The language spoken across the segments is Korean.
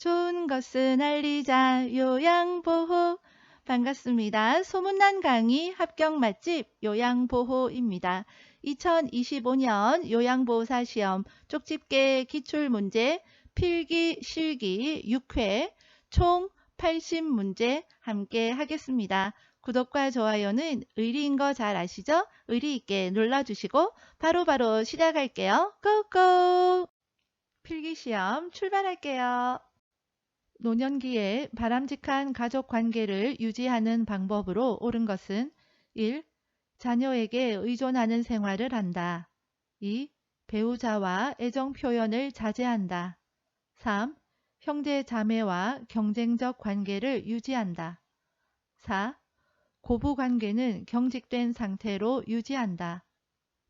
좋은 것은 알리자 요양보호. 반갑습니다. 소문난 강의 합격 맛집 요양보호입니다. 2025년 요양보호사 시험 쪽집게 기출문제 필기 실기 6회 총 80문제 함께 하겠습니다. 구독과 좋아요는 의리인 거 잘 아시죠? 의리 있게 눌러주시고 바로바로 시작할게요. 고고! 필기시험 출발할게요. 노년기에 바람직한 가족 관계를 유지하는 방법으로 옳은 것은 1. 자녀에게 의존하는 생활을 한다. 2. 배우자와 애정 표현을 자제한다. 3. 형제 자매와 경쟁적 관계를 유지한다. 4. 고부 관계는 경직된 상태로 유지한다.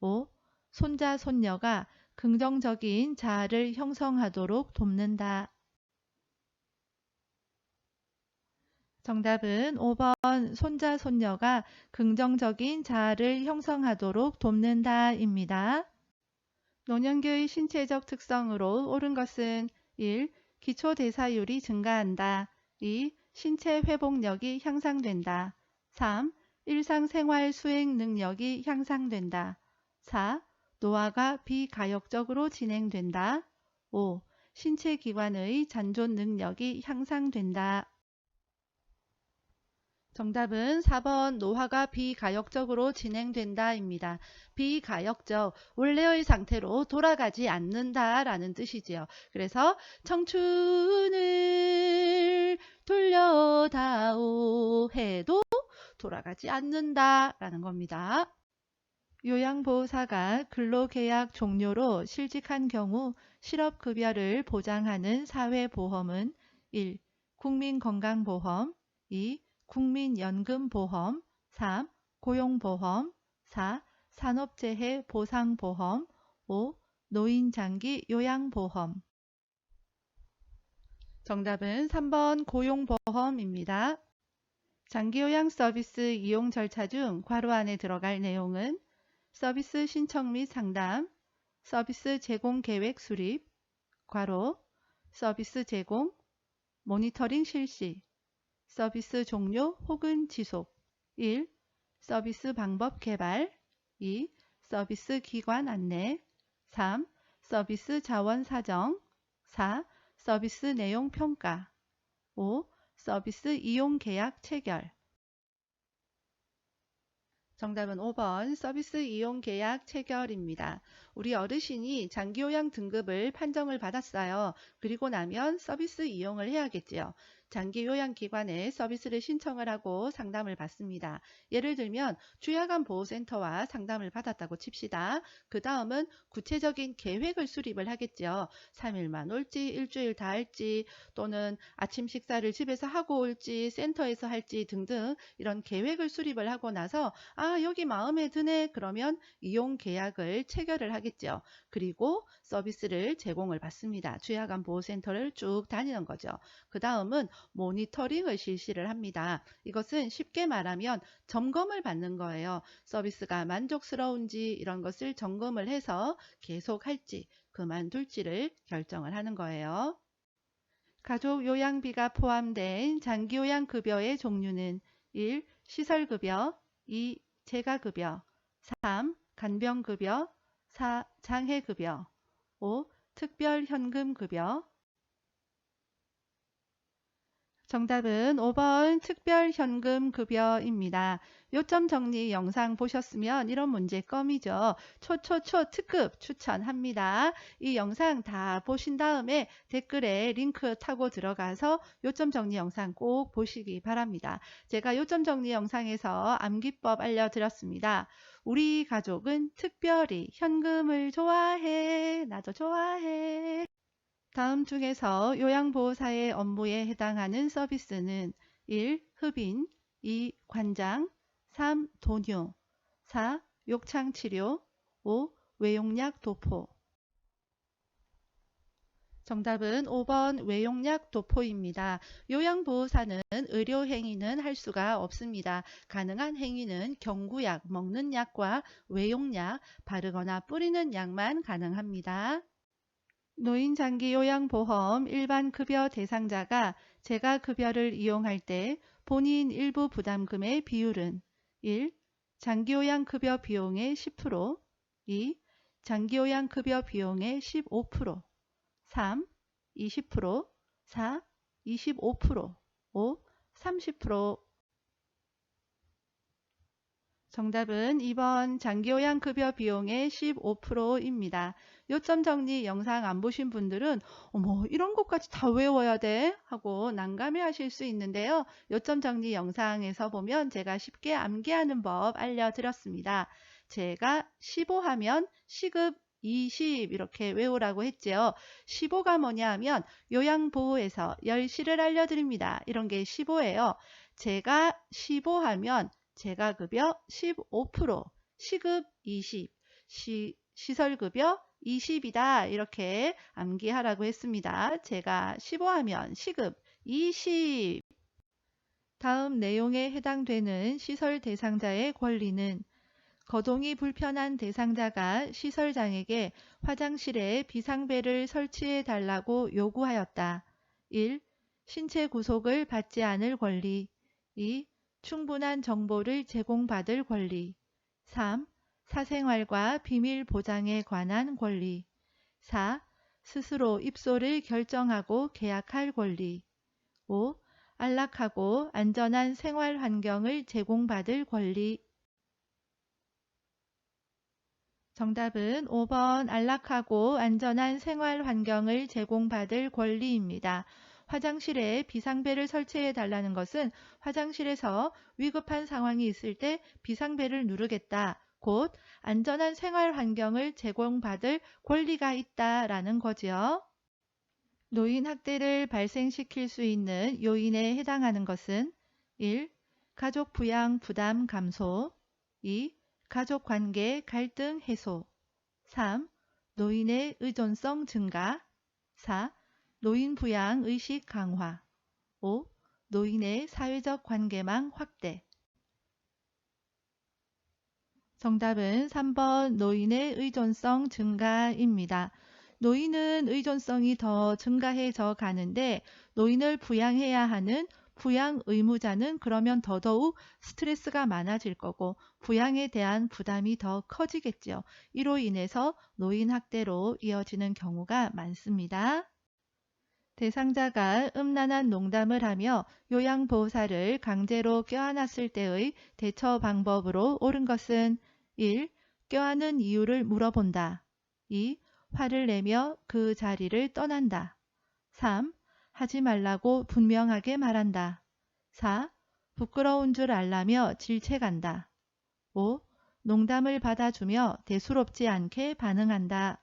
5. 손자 손녀가 긍정적인 자아를 형성하도록 돕는다. 정답은 5번 손자 손녀가 긍정적인 자아를 형성하도록 돕는다 입니다. 노년기의 신체적 특성으로 옳은 것은 1. 기초대사율이 증가한다. 2. 신체 회복력이 향상된다. 3. 일상생활 수행 능력이 향상된다. 4. 노화가 비가역적으로 진행된다. 5. 신체 기관의 잔존 능력이 향상된다. 정답은 4번 노화가 비가역적으로 진행된다 입니다. 비가역적, 원래의 상태로 돌아가지 않는다 라는 뜻이지요. 그래서 청춘을 돌려다오 해도 돌아가지 않는다 라는 겁니다. 요양보호사가 근로계약 종료로 실직한 경우 실업급여를 보장하는 사회보험은 1. 국민건강보험 2. 국민연금보험 3. 고용보험 4. 산업재해 보상보험 5. 노인장기 요양보험. 정답은 3번 고용보험입니다. 장기요양 서비스 이용 절차 중 괄호 안에 들어갈 내용은 서비스 신청 및 상담, 서비스 제공 계획 수립, 괄호, 서비스 제공, 모니터링 실시, 서비스 종료 혹은 지속. 1. 서비스 방법 개발. 2. 서비스 기관 안내. 3. 서비스 자원 사정. 4. 서비스 내용 평가. 5. 서비스 이용 계약 체결. 정답은 5번 서비스 이용 계약 체결입니다. 우리 어르신이 장기요양 등급을 판정을 받았어요. 그리고 나면 서비스 이용을 해야겠지요. 장기요양기관에 서비스를 신청을 하고 상담을 받습니다. 예를 들면 주야간보호센터와 상담을 받았다고 칩시다. 그 다음은 구체적인 계획을 수립을 하겠죠. 3일만 올지 일주일 다 할지 또는 아침 식사를 집에서 하고 올지 센터에서 할지 등등 이런 계획을 수립을 하고 나서 여기 마음에 드네 그러면 이용 계약을 체결을 하겠죠. 그리고 서비스를 제공을 받습니다. 주야간보호센터를 쭉 다니는 거죠. 그 다음은 모니터링을 실시를 합니다. 이것은 쉽게 말하면 점검을 받는 거예요. 서비스가 만족스러운지 이런 것을 점검을 해서 계속 할지 그만둘지를 결정을 하는 거예요. 가족 요양비가 포함된 장기요양급여의 종류는 1. 시설급여 2. 재가급여 3. 간병급여 4. 장해급여 5. 특별현금급여. 정답은 5번 특별현금급여입니다. 요점 정리 영상 보셨으면 이런 문제 껌이죠. 초초초 특급 추천합니다. 이 영상 다 보신 다음에 댓글에 링크 타고 들어가서 요점 정리 영상 꼭 보시기 바랍니다. 제가 요점 정리 영상에서 암기법 알려드렸습니다. 우리 가족은 특별히 현금을 좋아해. 나도 좋아해. 다음 중에서 요양보호사의 업무에 해당하는 서비스는 1. 흡인 2. 관장 3. 도뇨 4. 욕창치료 5. 외용약 도포. 정답은 5번 외용약 도포입니다. 요양보호사는 의료행위는 할 수가 없습니다. 가능한 행위는 경구약, 먹는 약과 외용약, 바르거나 뿌리는 약만 가능합니다. 노인장기요양보험 일반급여 대상자가 재가급여를 이용할 때 본인 일부 부담금의 비율은 1. 장기요양급여 비용의 10%, 2. 장기요양급여 비용의 15%, 3. 20%, 4. 25%, 5. 30%. 정답은 2번 장기요양급여 비용의 15%입니다. 요점 정리 영상 안 보신 분들은 어머 이런 것까지 다 외워야 돼? 하고 난감해 하실 수 있는데요. 요점 정리 영상에서 보면 제가 쉽게 암기하는 법 알려드렸습니다. 제가 15하면 시급 20 이렇게 외우라고 했죠. 15가 뭐냐 하면 요양보호에서 10시를 알려드립니다. 이런 게 15예요. 제가 15하면 재가급여 15%, 시급 20, 시설급여 20이다. 이렇게 암기하라고 했습니다. 제가 15하면 시급 20. 다음 내용에 해당되는 시설 대상자의 권리는 거동이 불편한 대상자가 시설장에게 화장실에 비상벨을 설치해 달라고 요구하였다. 1. 신체 구속을 받지 않을 권리. 2. 충분한 정보를 제공받을 권리. 3. 사생활과 비밀 보장에 관한 권리. 4. 스스로 입소를 결정하고 계약할 권리. 5. 안락하고 안전한 생활 환경을 제공받을 권리. 정답은 5번 안락하고 안전한 생활 환경을 제공받을 권리입니다. 화장실에 비상벨을 설치해 달라는 것은 화장실에서 위급한 상황이 있을 때 비상벨을 누르겠다. 곧 안전한 생활 환경을 제공받을 권리가 있다라는 거지요. 노인 학대를 발생시킬 수 있는 요인에 해당하는 것은 1. 가족 부양 부담 감소. 2. 가족관계 갈등 해소. 3. 노인의 의존성 증가. 4. 노인 부양 의식 강화. 5. 노인의 사회적 관계망 확대. 정답은 3번 노인의 의존성 증가입니다. 노인은 의존성이 더 증가해져 가는데 노인을 부양해야 하는 부양 의무자는 그러면 더더욱 스트레스가 많아질 거고 부양에 대한 부담이 더 커지겠죠. 이로 인해서 노인 학대로 이어지는 경우가 많습니다. 대상자가 음란한 농담을 하며 요양보호사를 강제로 껴안았을 때의 대처 방법으로 옳은 것은 1. 껴안은 이유를 물어본다. 2. 화를 내며 그 자리를 떠난다. 3. 하지 말라고 분명하게 말한다. 4. 부끄러운 줄 알라며 질책한다. 5. 농담을 받아주며 대수롭지 않게 반응한다.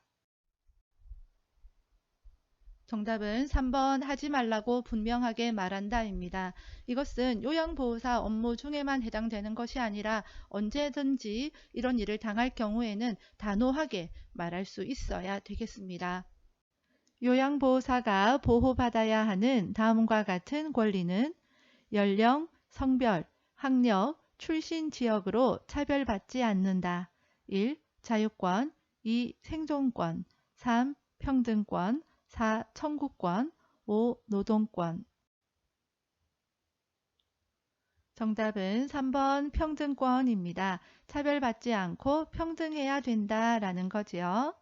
정답은 3번 하지 말라고 분명하게 말한다입니다. 이것은 요양보호사 업무 중에만 해당되는 것이 아니라 언제든지 이런 일을 당할 경우에는 단호하게 말할 수 있어야 되겠습니다. 요양보호사가 보호받아야 하는 다음과 같은 권리는 연령, 성별, 학력, 출신 지역으로 차별받지 않는다. 1. 자유권, 2. 생존권, 3. 평등권, 4. 청구권, 5. 노동권. 정답은 3번 평등권입니다. 차별받지 않고 평등해야 된다라는 거지요.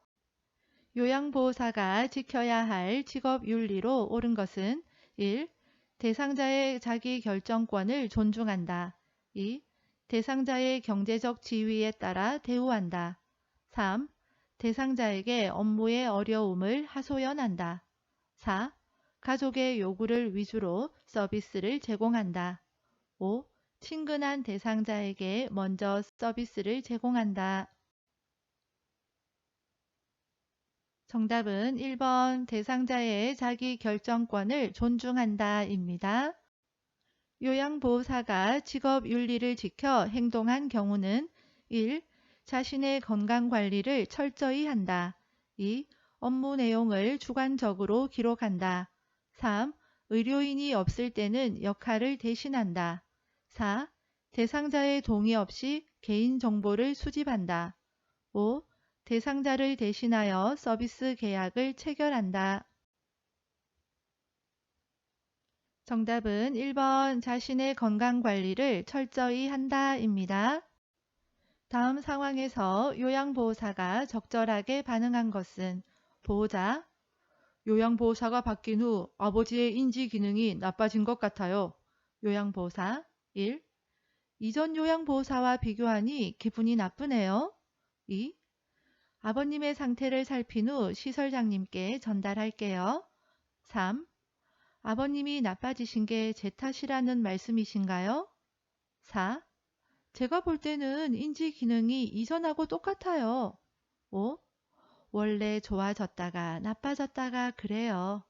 요양보호사가 지켜야 할 직업윤리로 옳은 것은 1. 대상자의 자기 결정권을 존중한다. 2. 대상자의 경제적 지위에 따라 대우한다. 3. 대상자에게 업무의 어려움을 하소연한다. 4. 가족의 요구를 위주로 서비스를 제공한다. 5. 친근한 대상자에게 먼저 서비스를 제공한다. 정답은 1번 대상자의 자기 결정권을 존중한다입니다. 요양보호사가 직업윤리를 지켜 행동한 경우는 1. 자신의 건강관리를 철저히 한다. 2. 업무 내용을 주관적으로 기록한다. 3. 의료인이 없을 때는 역할을 대신한다. 4. 대상자의 동의 없이 개인정보를 수집한다. 5. 대상자를 대신하여 서비스 계약을 체결한다. 정답은 1번 자신의 건강관리를 철저히 한다입니다. 다음 상황에서 요양보호사가 적절하게 반응한 것은 보호자, 요양보호사가 바뀐 후 아버지의 인지 기능이 나빠진 것 같아요. 요양보호사 1. 이전 요양보호사와 비교하니 기분이 나쁘네요. 2. 아버님의 상태를 살핀 후 시설장님께 전달할게요. 3. 아버님이 나빠지신 게 제 탓이라는 말씀이신가요? 4. 제가 볼 때는 인지 기능이 이전하고 똑같아요. 5. 원래 좋아졌다가 나빠졌다가 그래요.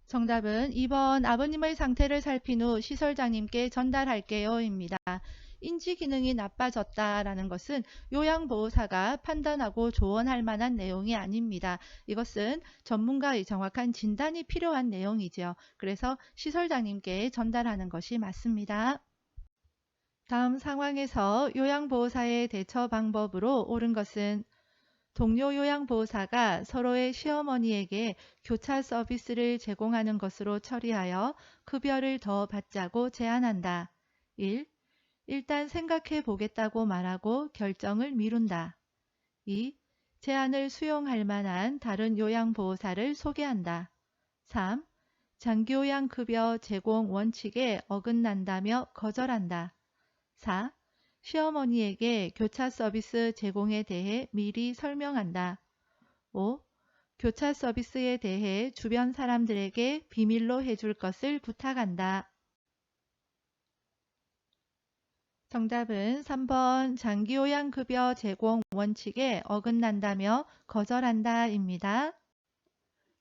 정답은 2번 아버님의 상태를 살핀 후 시설장님께 전달할게요 입니다. 인지 기능이 나빠졌다라는 것은 요양보호사가 판단하고 조언할 만한 내용이 아닙니다. 이것은 전문가의 정확한 진단이 필요한 내용이죠. 그래서 시설장님께 전달하는 것이 맞습니다. 다음 상황에서 요양보호사의 대처 방법으로 옳은 것은 동료 요양보호사가 서로의 시어머니에게 교차 서비스를 제공하는 것으로 처리하여 급여를 더 받자고 제안한다. 1. 일단 생각해 보겠다고 말하고 결정을 미룬다. 2. 제안을 수용할 만한 다른 요양보호사를 소개한다. 3. 장기요양급여 제공 원칙에 어긋난다며 거절한다. 4. 시어머니에게 교차 서비스 제공에 대해 미리 설명한다. 5. 교차 서비스에 대해 주변 사람들에게 비밀로 해줄 것을 부탁한다. 정답은 3번 장기요양급여 제공 원칙에 어긋난다며 거절한다 입니다.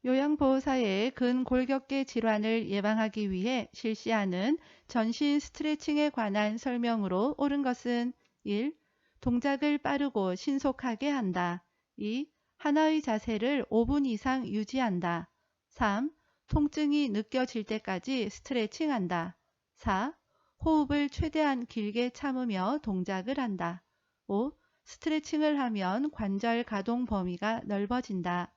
요양보호사의 근골격계 질환을 예방하기 위해 실시하는 전신 스트레칭에 관한 설명으로 옳은 것은 1. 동작을 빠르고 신속하게 한다. 2. 하나의 자세를 5분 이상 유지한다. 3. 통증이 느껴질 때까지 스트레칭한다. 4. 호흡을 최대한 길게 참으며 동작을 한다. 5. 스트레칭을 하면 관절 가동 범위가 넓어진다.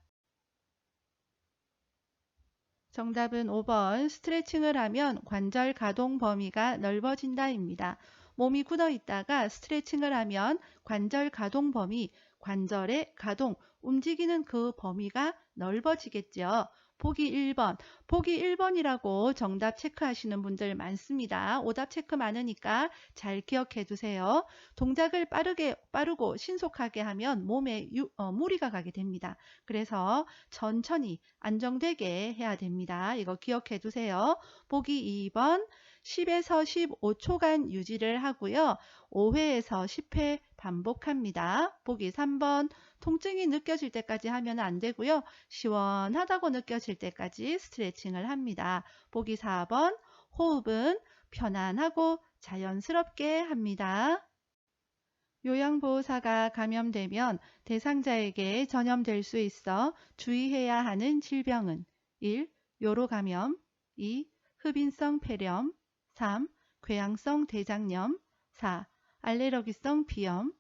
정답은 5번 스트레칭을 하면 관절 가동 범위가 넓어진다입니다. 몸이 굳어 있다가 스트레칭을 하면 관절 가동 범위, 관절의 가동, 움직이는 그 범위가 넓어지겠죠. 보기 1번. 보기 1번이라고 정답 체크하시는 분들 많습니다. 오답 체크 많으니까 잘 기억해 두세요. 동작을 빠르고 신속하게 하면 몸에 무리가 가게 됩니다. 그래서 천천히 안정되게 해야 됩니다. 이거 기억해 두세요. 보기 2번. 10에서 15초간 유지를 하고요. 5회에서 10회 반복합니다. 보기 3번. 통증이 느껴질 때까지 하면 안 되고요. 시원하다고 느껴질 때까지 스트레칭을 합니다. 보기 4번. 호흡은 편안하고 자연스럽게 합니다. 요양보호사가 감염되면 대상자에게 전염될 수 있어 주의해야 하는 질병은 1. 요로감염 2. 흡인성 폐렴 3. 궤양성 대장염 4. 알레르기성 비염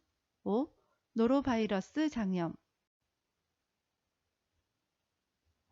5. 노로바이러스 장염.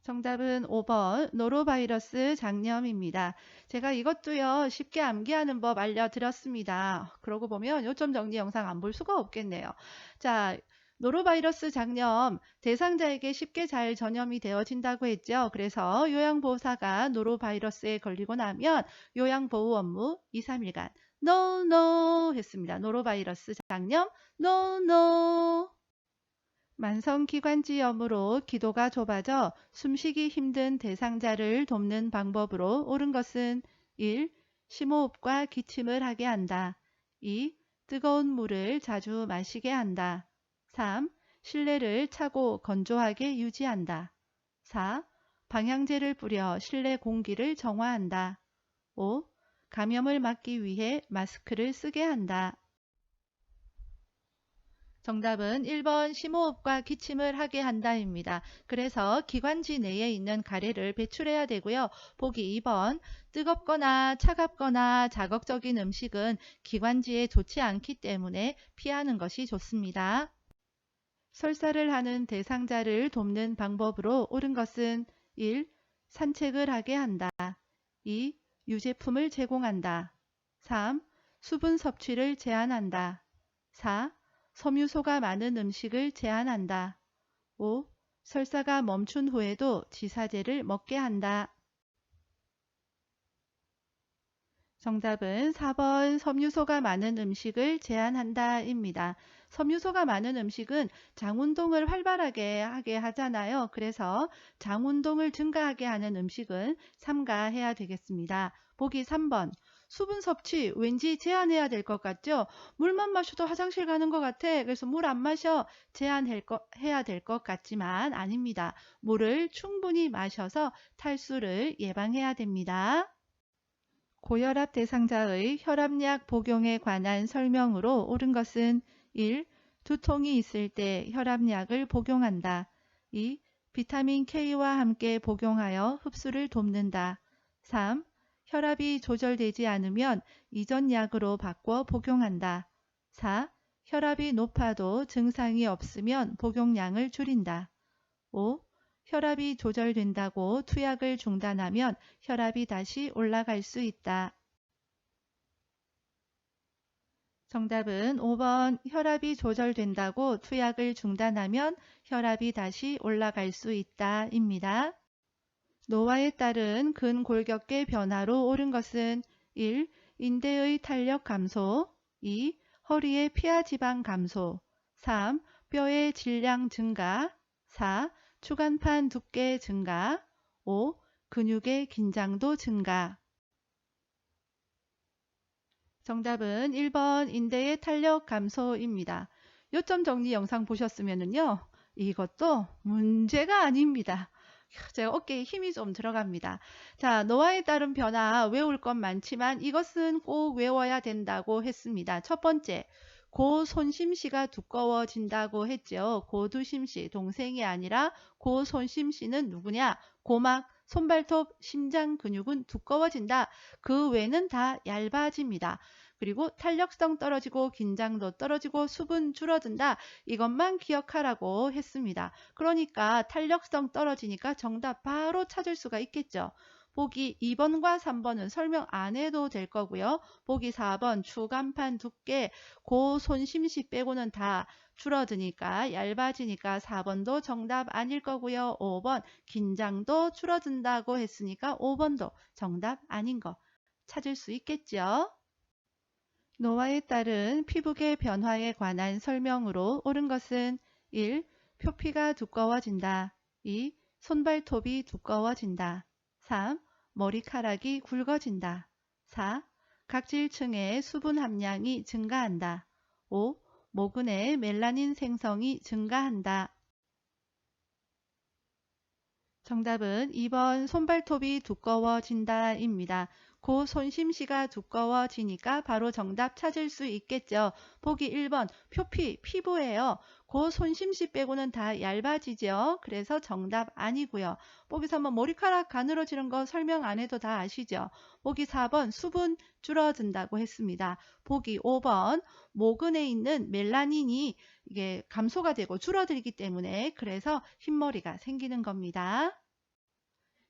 정답은 5번 노로바이러스 장염입니다. 제가 이것도요 쉽게 암기하는 법 알려드렸습니다. 그러고 보면 요점 정리 영상 안 볼 수가 없겠네요. 자, 노로바이러스 장염 대상자에게 쉽게 잘 전염이 되어진다고 했죠. 그래서 요양보호사가 노로바이러스에 걸리고 나면 요양보호 업무 2-3일간 NO 했습니다. 노로바이러스 장염 NO. 만성기관지염으로 기도가 좁아져 숨쉬기 힘든 대상자를 돕는 방법으로 옳은 것은 1. 심호흡과 기침을 하게 한다. 2. 뜨거운 물을 자주 마시게 한다. 3. 실내를 차고 건조하게 유지한다. 4. 방향제를 뿌려 실내 공기를 정화한다. 5. 감염을 막기 위해 마스크를 쓰게 한다. 정답은 1번 심호흡과 기침을 하게 한다입니다. 그래서 기관지 내에 있는 가래를 배출해야 되고요. 보기 2번 뜨겁거나 차갑거나 자극적인 음식은 기관지에 좋지 않기 때문에 피하는 것이 좋습니다. 설사를 하는 대상자를 돕는 방법으로 옳은 것은 1. 산책을 하게 한다. 2. 유제품을 제공한다. 3. 수분 섭취를 제한한다. 4. 섬유소가 많은 음식을 제한한다. 5. 설사가 멈춘 후에도 지사제를 먹게 한다. 정답은 4번 섬유소가 많은 음식을 제한한다 입니다. 섬유소가 많은 음식은 장운동을 활발하게 하게 하잖아요. 그래서 장운동을 증가하게 하는 음식은 삼가해야 되겠습니다. 보기 3번. 수분 섭취 왠지 제한해야 될 것 같죠? 물만 마셔도 화장실 가는 것 같아. 그래서 물 안 마셔. 제한해야 될 것 같지만 아닙니다. 물을 충분히 마셔서 탈수를 예방해야 됩니다. 고혈압 대상자의 혈압약 복용에 관한 설명으로 옳은 것은 1. 두통이 있을 때 혈압약을 복용한다. 2. 비타민 K와 함께 복용하여 흡수를 돕는다. 3. 혈압이 조절되지 않으면 이전 약으로 바꿔 복용한다. 4. 혈압이 높아도 증상이 없으면 복용량을 줄인다. 5. 혈압이 조절된다고 투약을 중단하면 혈압이 다시 올라갈 수 있다. 정답은 5번 혈압이 조절된다고 투약을 중단하면 혈압이 다시 올라갈 수 있다 입니다. 노화에 따른 근골격계 변화로 옳은 것은 1. 인대의 탄력 감소 2. 허리의 피하지방 감소 3. 뼈의 질량 증가 4. 추간판 두께 증가 5. 근육의 긴장도 증가 정답은 1번 인대의 탄력 감소입니다. 요점 정리 영상 보셨으면요. 이것도 문제가 아닙니다. 제가 어깨에 힘이 좀 들어갑니다. 자, 노화에 따른 변화 외울 건 많지만 이것은 꼭 외워야 된다고 했습니다. 첫 번째, 고손심씨가 두꺼워진다고 했죠. 고두심씨, 동생이 아니라 고손심씨는 누구냐? 고막, 손발톱, 심장 근육은 두꺼워진다. 그 외는 다 얇아집니다. 그리고 탄력성 떨어지고 긴장도 떨어지고 수분 줄어든다. 이것만 기억하라고 했습니다. 그러니까 탄력성 떨어지니까 정답 바로 찾을 수가 있겠죠. 보기 2번과 3번은 설명 안 해도 될 거고요. 보기 4번 추간판 두께 고손심씨 빼고는 다 줄어드니까 얇아지니까 4번도 정답 아닐 거고요. 5번 긴장도 줄어든다고 했으니까 5번도 정답 아닌 거 찾을 수 있겠죠. 노화에 따른 피부계 변화에 관한 설명으로 옳은 것은 1. 표피가 두꺼워진다. 2. 손발톱이 두꺼워진다. 3. 머리카락이 굵어진다. 4. 각질층의 수분 함량이 증가한다. 5. 모근의 멜라닌 생성이 증가한다. 정답은 2번 손발톱이 두꺼워진다 입니다. 고손심씨가 두꺼워지니까 바로 정답 찾을 수 있겠죠. 보기 1번 표피, 피부예요. 고손심씨 빼고는 다 얇아지죠. 그래서 정답 아니고요. 보기 3번 머리카락 가늘어지는 거 설명 안 해도 다 아시죠. 보기 4번 수분 줄어든다고 했습니다. 보기 5번 모근에 있는 멜라닌이 이게 감소가 되고 줄어들기 때문에 그래서 흰머리가 생기는 겁니다.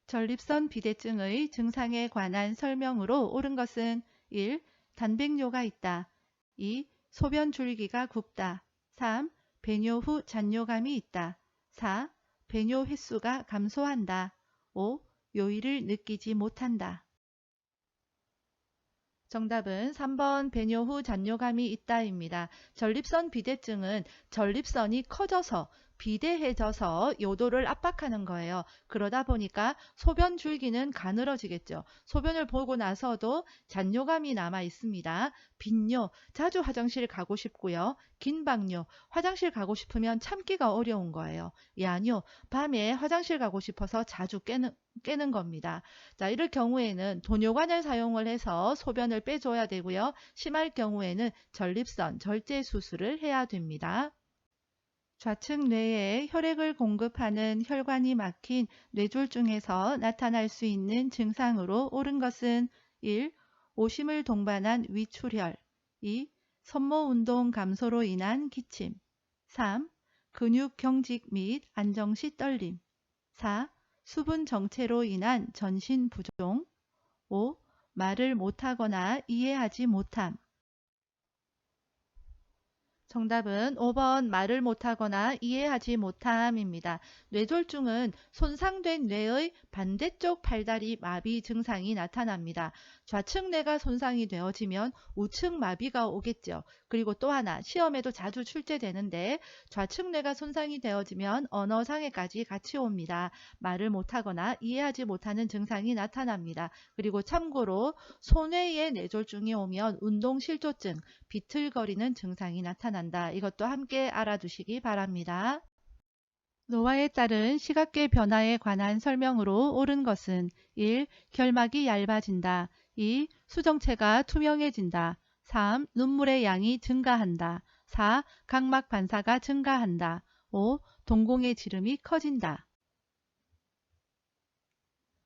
전립선 비대증의 증상에 관한 설명으로 옳은 것은 1. 단백뇨가 있다. 2. 소변 줄기가 굵다. 3. 배뇨 후 잔뇨감이 있다. 4. 배뇨 횟수가 감소한다. 5. 요일을 느끼지 못한다. 정답은 3번 배뇨 후 잔뇨감이 있다입니다. 전립선 비대증은 전립선이 커져서 비대해져서 요도를 압박하는 거예요. 그러다 보니까 소변 줄기는 가늘어지겠죠. 소변을 보고 나서도 잔뇨감이 남아 있습니다. 빈뇨, 자주 화장실 가고 싶고요. 긴박뇨, 화장실 가고 싶으면 참기가 어려운 거예요. 야뇨, 밤에 화장실 가고 싶어서 자주 깨는 겁니다. 자, 이럴 경우에는 도뇨관을 사용을 해서 소변을 빼줘야 되고요. 심할 경우에는 전립선 절제 수술을 해야 됩니다. 좌측 뇌에 혈액을 공급하는 혈관이 막힌 뇌졸중에서 나타날 수 있는 증상으로 옳은 것은 1. 오심을 동반한 위출혈 2. 섬모운동 감소로 인한 기침 3. 근육 경직 및 안정 시 떨림. 4. 수분 정체로 인한 전신 부종. 5. 말을 못하거나 이해하지 못함. 정답은 5번 말을 못하거나 이해하지 못함입니다. 뇌졸중은 손상된 뇌의 반대쪽 팔다리 마비 증상이 나타납니다. 좌측 뇌가 손상이 되어지면 우측 마비가 오겠죠. 그리고 또 하나 시험에도 자주 출제되는데 좌측 뇌가 손상이 되어지면 언어장애까지 같이 옵니다. 말을 못하거나 이해하지 못하는 증상이 나타납니다. 그리고 참고로 손외에 뇌졸중이 오면 운동실조증, 비틀거리는 증상이 나타납니다. 이것도 함께 알아두시기 바랍니다. 노화에 따른 시각계 변화에 관한 설명으로 옳은 것은 1. 결막이 얇아진다. 2. 수정체가 투명해진다. 3. 눈물의 양이 증가한다. 4. 각막 반사가 증가한다. 5. 동공의 지름이 커진다.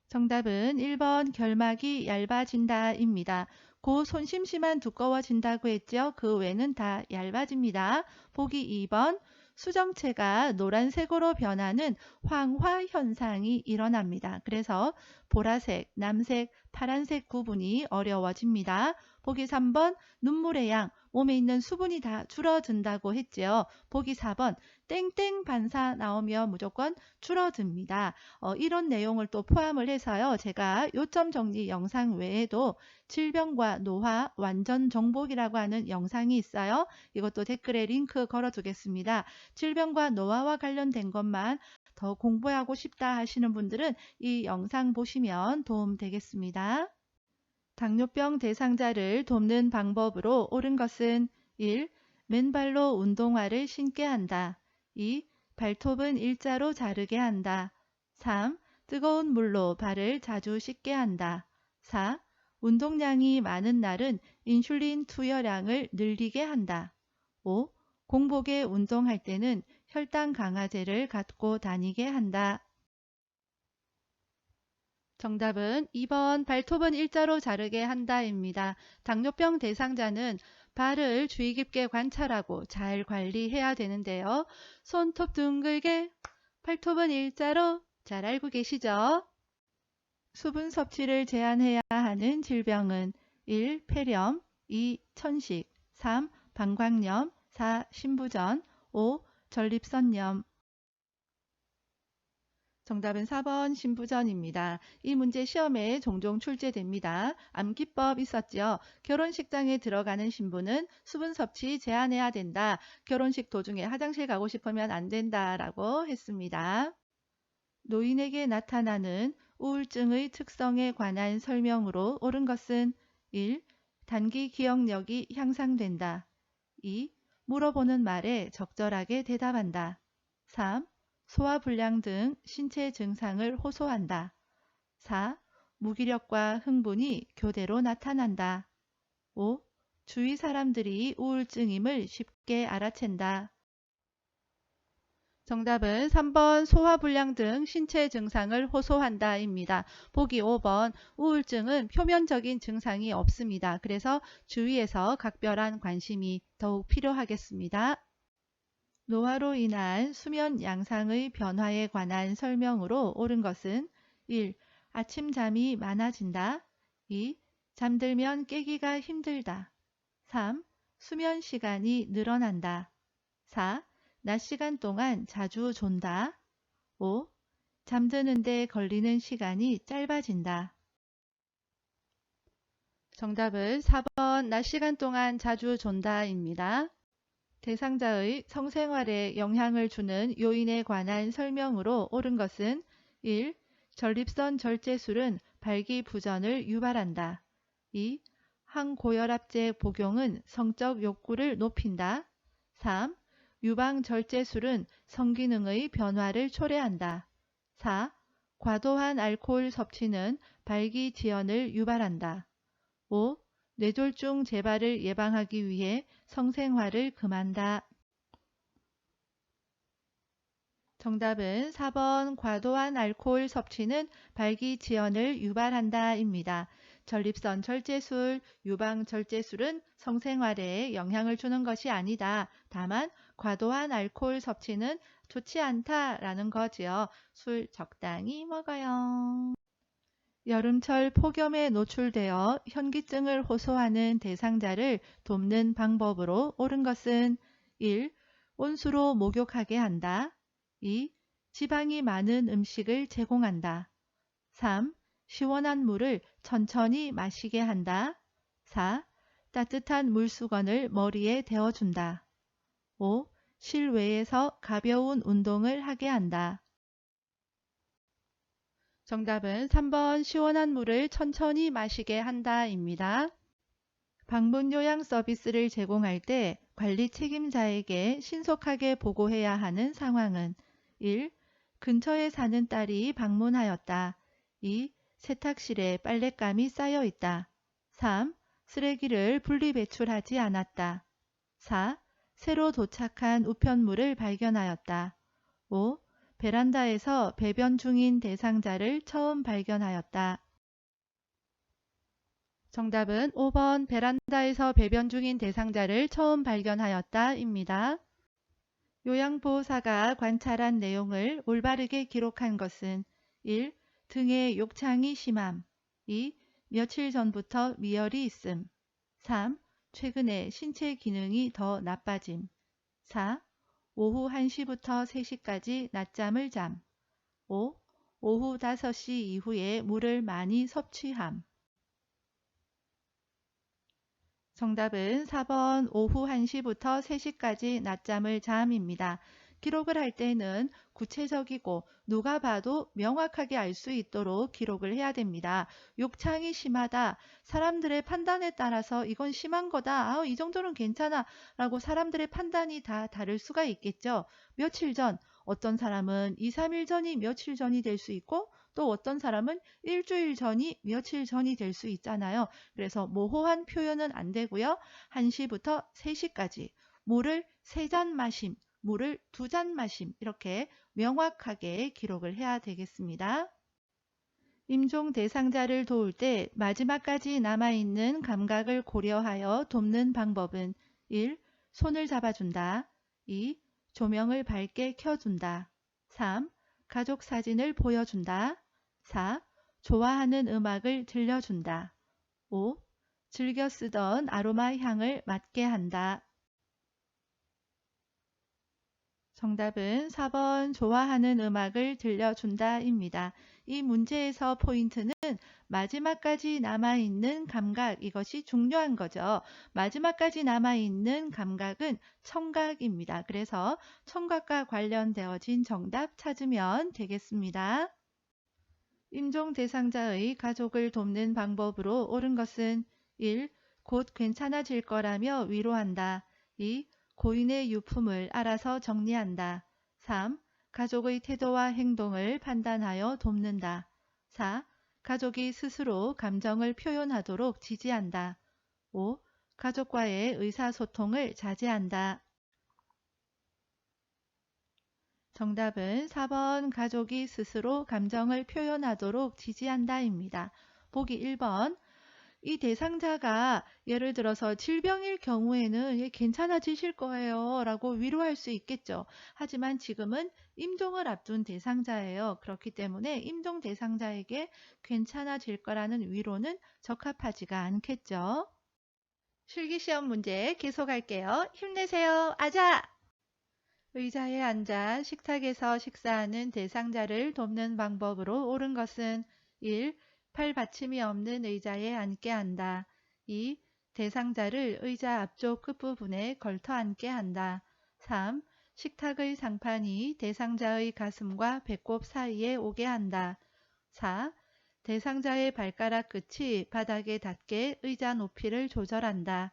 정답은 1번 결막이 얇아진다 입니다. 고 손심심한 두꺼워진다고 했죠. 그 외는 다 얇아집니다. 보기 2번 수정체가 노란색으로 변하는 황화 현상이 일어납니다. 그래서 보라색, 남색, 파란색 구분이 어려워집니다. 보기 3번 눈물의 양, 몸에 있는 수분이 다 줄어든다고 했죠. 보기 4번 땡땡 반사 나오면 무조건 줄어듭니다. 이런 내용을 또 포함을 해서요. 제가 요점 정리 영상 외에도 질병과 노화 완전 정복이라고 하는 영상이 있어요. 이것도 댓글에 링크 걸어 두겠습니다. 질병과 노화와 관련된 것만 더 공부하고 싶다 하시는 분들은 이 영상 보시면 도움 되겠습니다. 당뇨병 대상자를 돕는 방법으로 옳은 것은 1. 맨발로 운동화를 신게 한다. 2. 발톱은 일자로 자르게 한다. 3. 뜨거운 물로 발을 자주 씻게 한다. 4. 운동량이 많은 날은 인슐린 투여량을 늘리게 한다. 5. 공복에 운동할 때는 혈당 강화제를 갖고 다니게 한다. 정답은 2번 발톱은 일자로 자르게 한다입니다. 당뇨병 대상자는 발을 주의 깊게 관찰하고 잘 관리해야 되는데요. 손톱 둥글게, 발톱은 일자로 잘 알고 계시죠? 수분 섭취를 제한해야 하는 질병은 1. 폐렴, 2. 천식, 3. 방광염, 4. 신부전, 5. 전립선염. 정답은 4번 신부전입니다. 이 문제 시험에 종종 출제됩니다. 암기법 있었죠. 결혼식장에 들어가는 신부는 수분 섭취 제한해야 된다. 결혼식 도중에 화장실 가고 싶으면 안 된다라고 했습니다. 노인에게 나타나는 우울증의 특성에 관한 설명으로 옳은 것은 1. 단기 기억력이 향상된다. 2. 물어보는 말에 적절하게 대답한다. 3. 소화불량 등 신체 증상을 호소한다. 4. 무기력과 흥분이 교대로 나타난다. 5. 주위 사람들이 우울증임을 쉽게 알아챈다. 정답은 3번 소화불량 등 신체 증상을 호소한다입니다. 보기 5번 우울증은 표면적인 증상이 없습니다. 그래서 주위에서 각별한 관심이 더욱 필요하겠습니다. 노화로 인한 수면 양상의 변화에 관한 설명으로 옳은 것은 1. 아침잠이 많아진다. 2. 잠들면 깨기가 힘들다. 3. 수면 시간이 늘어난다. 4. 낮 시간 동안 자주 존다. 5. 잠드는데 걸리는 시간이 짧아진다. 정답은 4번 낮 시간 동안 자주 존다입니다. 대상자의 성생활에 영향을 주는 요인에 관한 설명으로 옳은 것은 1. 전립선 절제술은 발기부전을 유발한다. 2. 항고혈압제 복용은 성적 욕구를 높인다. 3. 유방절제술은 성기능의 변화를 초래한다. 4. 과도한 알코올 섭취는 발기지연을 유발한다. 5. 뇌졸중 재발을 예방하기 위해 성생활을 금한다. 정답은 4번 과도한 알코올 섭취는 발기지연을 유발한다 입니다. 전립선 절제술, 유방절제술은 성생활에 영향을 주는 것이 아니다. 다만 과도한 알코올 섭취는 좋지 않다라는 거지요. 술 적당히 먹어요. 여름철 폭염에 노출되어 현기증을 호소하는 대상자를 돕는 방법으로 옳은 것은 1. 온수로 목욕하게 한다. 2. 지방이 많은 음식을 제공한다. 3. 시원한 물을 천천히 마시게 한다. 4. 따뜻한 물수건을 머리에 대어준다. 5. 실외에서 가벼운 운동을 하게 한다. 정답은 3번 시원한 물을 천천히 마시게 한다입니다. 방문 요양 서비스를 제공할 때 관리 책임자에게 신속하게 보고해야 하는 상황은 1. 근처에 사는 딸이 방문하였다. 2. 세탁실에 빨랫감이 쌓여 있다. 3. 쓰레기를 분리배출하지 않았다. 4. 새로 도착한 우편물을 발견하였다. 5. 베란다에서 배변 중인 대상자를 처음 발견하였다. 정답은 5번 베란다에서 배변 중인 대상자를 처음 발견하였다입니다. 요양보호사가 관찰한 내용을 올바르게 기록한 것은 1. 등의 욕창이 심함. 2. 며칠 전부터 미열이 있음. 3. 최근에 신체 기능이 더 나빠짐. 4. 오후 1시부터 3시까지 낮잠을 잠. 5. 오후 5시 이후에 물을 많이 섭취함. 정답은 4번 오후 1시부터 3시까지 낮잠을 잠입니다. 기록을 할 때는 구체적이고 누가 봐도 명확하게 알 수 있도록 기록을 해야 됩니다. 욕창이 심하다. 사람들의 판단에 따라서 이건 심한 거다. 이 정도는 괜찮아. 라고 사람들의 판단이 다 다를 수가 있겠죠. 며칠 전, 어떤 사람은 2, 3일 전이 며칠 전이 될 수 있고 또 어떤 사람은 일주일 전이 며칠 전이 될 수 있잖아요. 그래서 모호한 표현은 안 되고요. 1시부터 3시까지 물을 3잔 마심, 물을 2잔 마심 이렇게 명확하게 기록을 해야 되겠습니다. 임종 대상자를 도울 때 마지막까지 남아있는 감각을 고려하여 돕는 방법은 1. 손을 잡아준다. 2. 조명을 밝게 켜준다. 3. 가족 사진을 보여준다. 4. 좋아하는 음악을 들려준다. 5. 즐겨 쓰던 아로마 향을 맡게 한다. 정답은 4번 좋아하는 음악을 들려준다입니다. 이 문제에서 포인트는 마지막까지 남아있는 감각, 이것이 중요한 거죠. 마지막까지 남아있는 감각은 청각입니다. 그래서 청각과 관련되어진 정답 찾으면 되겠습니다. 임종 대상자의 가족을 돕는 방법으로 옳은 것은 1. 곧 괜찮아질 거라며 위로한다. 2. 고인의 유품을 알아서 정리한다. 3. 가족의 태도와 행동을 판단하여 돕는다. 4. 가족이 스스로 감정을 표현하도록 지지한다. 5. 가족과의 의사소통을 자제한다. 정답은 4번 가족이 스스로 감정을 표현하도록 지지한다입니다. 보기 1번 이 대상자가 예를 들어서 질병일 경우에는 괜찮아지실 거예요 라고 위로할 수 있겠죠. 하지만 지금은 임종을 앞둔 대상자예요. 그렇기 때문에 임종 대상자에게 괜찮아질 거라는 위로는 적합하지가 않겠죠. 실기시험 문제 계속할게요. 힘내세요. 아자! 의자에 앉아 식탁에서 식사하는 대상자를 돕는 방법으로 옳은 것은 1. 팔 받침이 없는 의자에 앉게 한다. 2. 대상자를 의자 앞쪽 끝부분에 걸터 앉게 한다. 3. 식탁의 상판이 대상자의 가슴과 배꼽 사이에 오게 한다. 4. 대상자의 발가락 끝이 바닥에 닿게 의자 높이를 조절한다.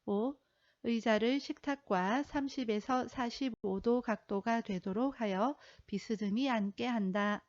5. 의자를 식탁과 30에서 45도 각도가 되도록 하여 비스듬히 앉게 한다.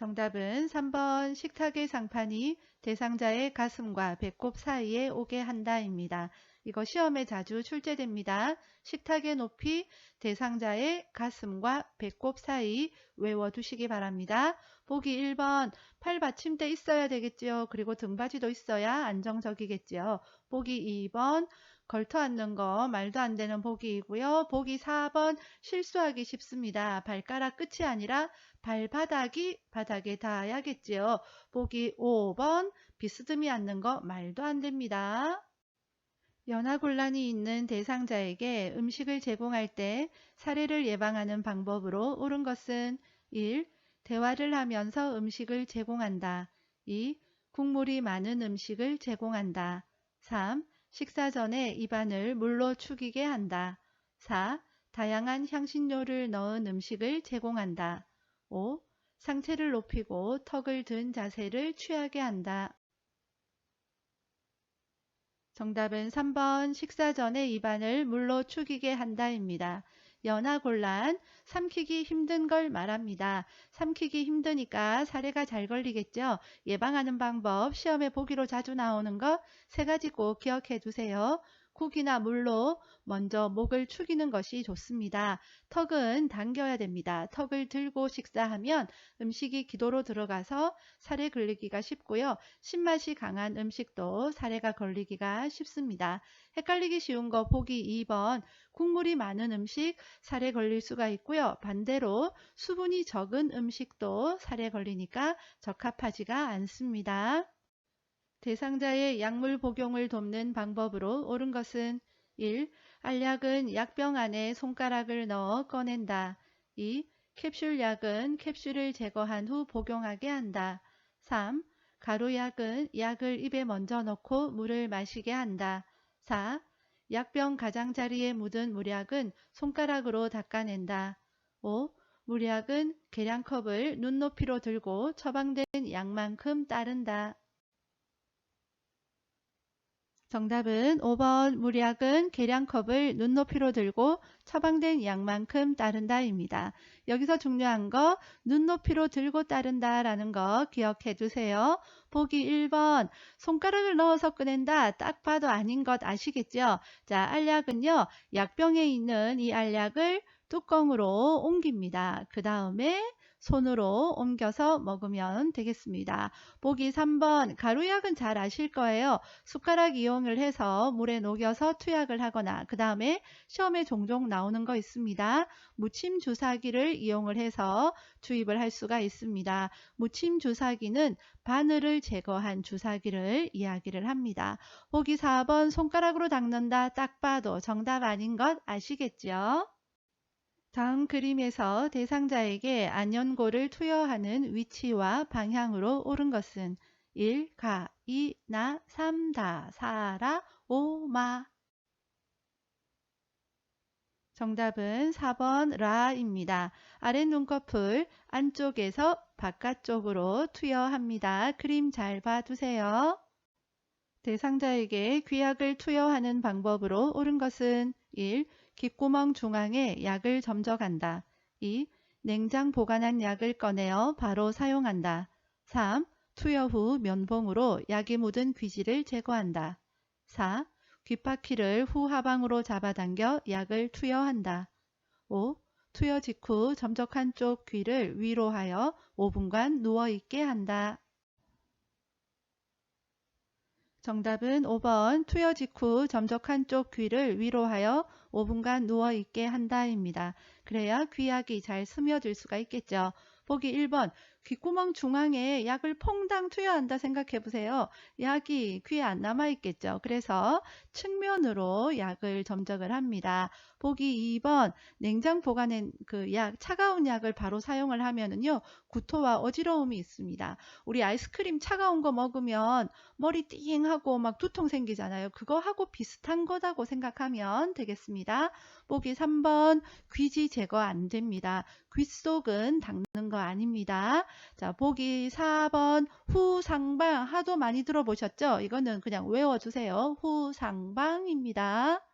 정답은 3번 식탁의 상판이 대상자의 가슴과 배꼽 사이에 오게 한다입니다. 이거 시험에 자주 출제됩니다. 식탁의 높이 대상자의 가슴과 배꼽 사이 외워두시기 바랍니다. 보기 1번 팔 받침대 있어야 되겠죠. 그리고 등받이도 있어야 안정적이겠죠. 보기 2번 걸터 앉는 거 말도 안 되는 보기이고요. 보기 4번 실수하기 쉽습니다. 발가락 끝이 아니라 발바닥이 바닥에 닿아야겠지요. 보기 5번 비스듬히 앉는 거 말도 안 됩니다. 연하곤란이 있는 대상자에게 음식을 제공할 때 사례를 예방하는 방법으로 옳은 것은 1. 대화를 하면서 음식을 제공한다. 2. 국물이 많은 음식을 제공한다. 3. 식사 전에 입안을 물로 축이게 한다. 4. 다양한 향신료를 넣은 음식을 제공한다. 5. 상체를 높이고 턱을 든 자세를 취하게 한다. 정답은 3번 식사 전에 입안을 물로 축이게 한다입니다. 연하곤란, 삼키기 힘든 걸 말합니다. 삼키기 힘드니까 사례가 잘 걸리겠죠. 예방하는 방법 시험에 보기로 자주 나오는 거 세 가지 꼭 기억해 두세요. 국이나 물로 먼저 목을 축이는 것이 좋습니다. 턱은 당겨야 됩니다. 턱을 들고 식사하면 음식이 기도로 들어가서 살에 걸리기가 쉽고요. 신맛이 강한 음식도 살에가 걸리기가 쉽습니다. 헷갈리기 쉬운 거 보기 2번 국물이 많은 음식 살에 걸릴 수가 있고요. 반대로 수분이 적은 음식도 살에 걸리니까 적합하지가 않습니다. 대상자의 약물 복용을 돕는 방법으로 옳은 것은 1. 알약은 약병 안에 손가락을 넣어 꺼낸다. 2. 캡슐약은 캡슐을 제거한 후 복용하게 한다. 3. 가루약은 약을 입에 먼저 넣고 물을 마시게 한다. 4. 약병 가장자리에 묻은 물약은 손가락으로 닦아낸다. 5. 물약은 계량컵을 눈높이로 들고 처방된 약만큼 따른다. 정답은 5번 물약은 계량컵을 눈높이로 들고 처방된 양만큼 따른다입니다. 여기서 중요한 거 눈높이로 들고 따른다 라는 거 기억해 두세요. 보기 1번 손가락을 넣어서 꺼낸다. 딱 봐도 아닌 것 아시겠죠? 자, 알약은요. 약병에 있는 이 알약을 뚜껑으로 옮깁니다. 그 다음에 손으로 옮겨서 먹으면 되겠습니다. 보기 3번 가루약은 잘 아실 거예요. 숟가락 이용을 해서 물에 녹여서 투약을 하거나 그 다음에 시험에 종종 나오는 거 있습니다. 무침 주사기를 이용을 해서 주입을 할 수가 있습니다. 무침 주사기는 바늘을 제거한 주사기를 이야기를 합니다. 보기 4번 손가락으로 닦는다. 딱 봐도 정답 아닌 것 아시겠죠? 다음 그림에서 대상자에게 안연고를 투여하는 위치와 방향으로 옳은 것은 1. 가, 2. 나, 3. 다, 4. 라, 5. 마. 정답은 4번 라입니다. 아랫 눈꺼풀 안쪽에서 바깥쪽으로 투여합니다. 그림 잘 봐두세요. 대상자에게 귀약을 투여하는 방법으로 옳은 것은 1. 귓구멍 중앙에 약을 점적한다. 2. 냉장 보관한 약을 꺼내어 바로 사용한다. 3. 투여 후 면봉으로 약이 묻은 귀지를 제거한다. 4. 귓바퀴를 후하방으로 잡아당겨 약을 투여한다. 5. 투여 직후 점적한 쪽 귀를 위로 하여 5분간 누워있게 한다. 정답은 5번 투여 직후 점적한 쪽 귀를 위로 하여 5분간 누워있게 한다입니다. 그래야 귀약이 잘 스며들 수가 있겠죠. 보기 1번 귓구멍 중앙에 약을 퐁당 투여한다 생각해 보세요. 약이 귀에 안 남아 있겠죠. 그래서 측면으로 약을 점적을 합니다. 보기 2번 냉장 보관한 그 약, 차가운 약을 바로 사용을 하면은요. 구토와 어지러움이 있습니다. 우리 아이스크림 차가운 거 먹으면 머리 띵하고 막 두통 생기잖아요. 그거 하고 비슷한 거다고 생각하면 되겠습니다. 보기 3번 귀지 제거 안 됩니다. 귀 속은 닦는 거 아닙니다. 자, 보기 4번 후상방 하도 많이 들어보셨죠? 이거는 그냥 외워주세요. 후상방입니다.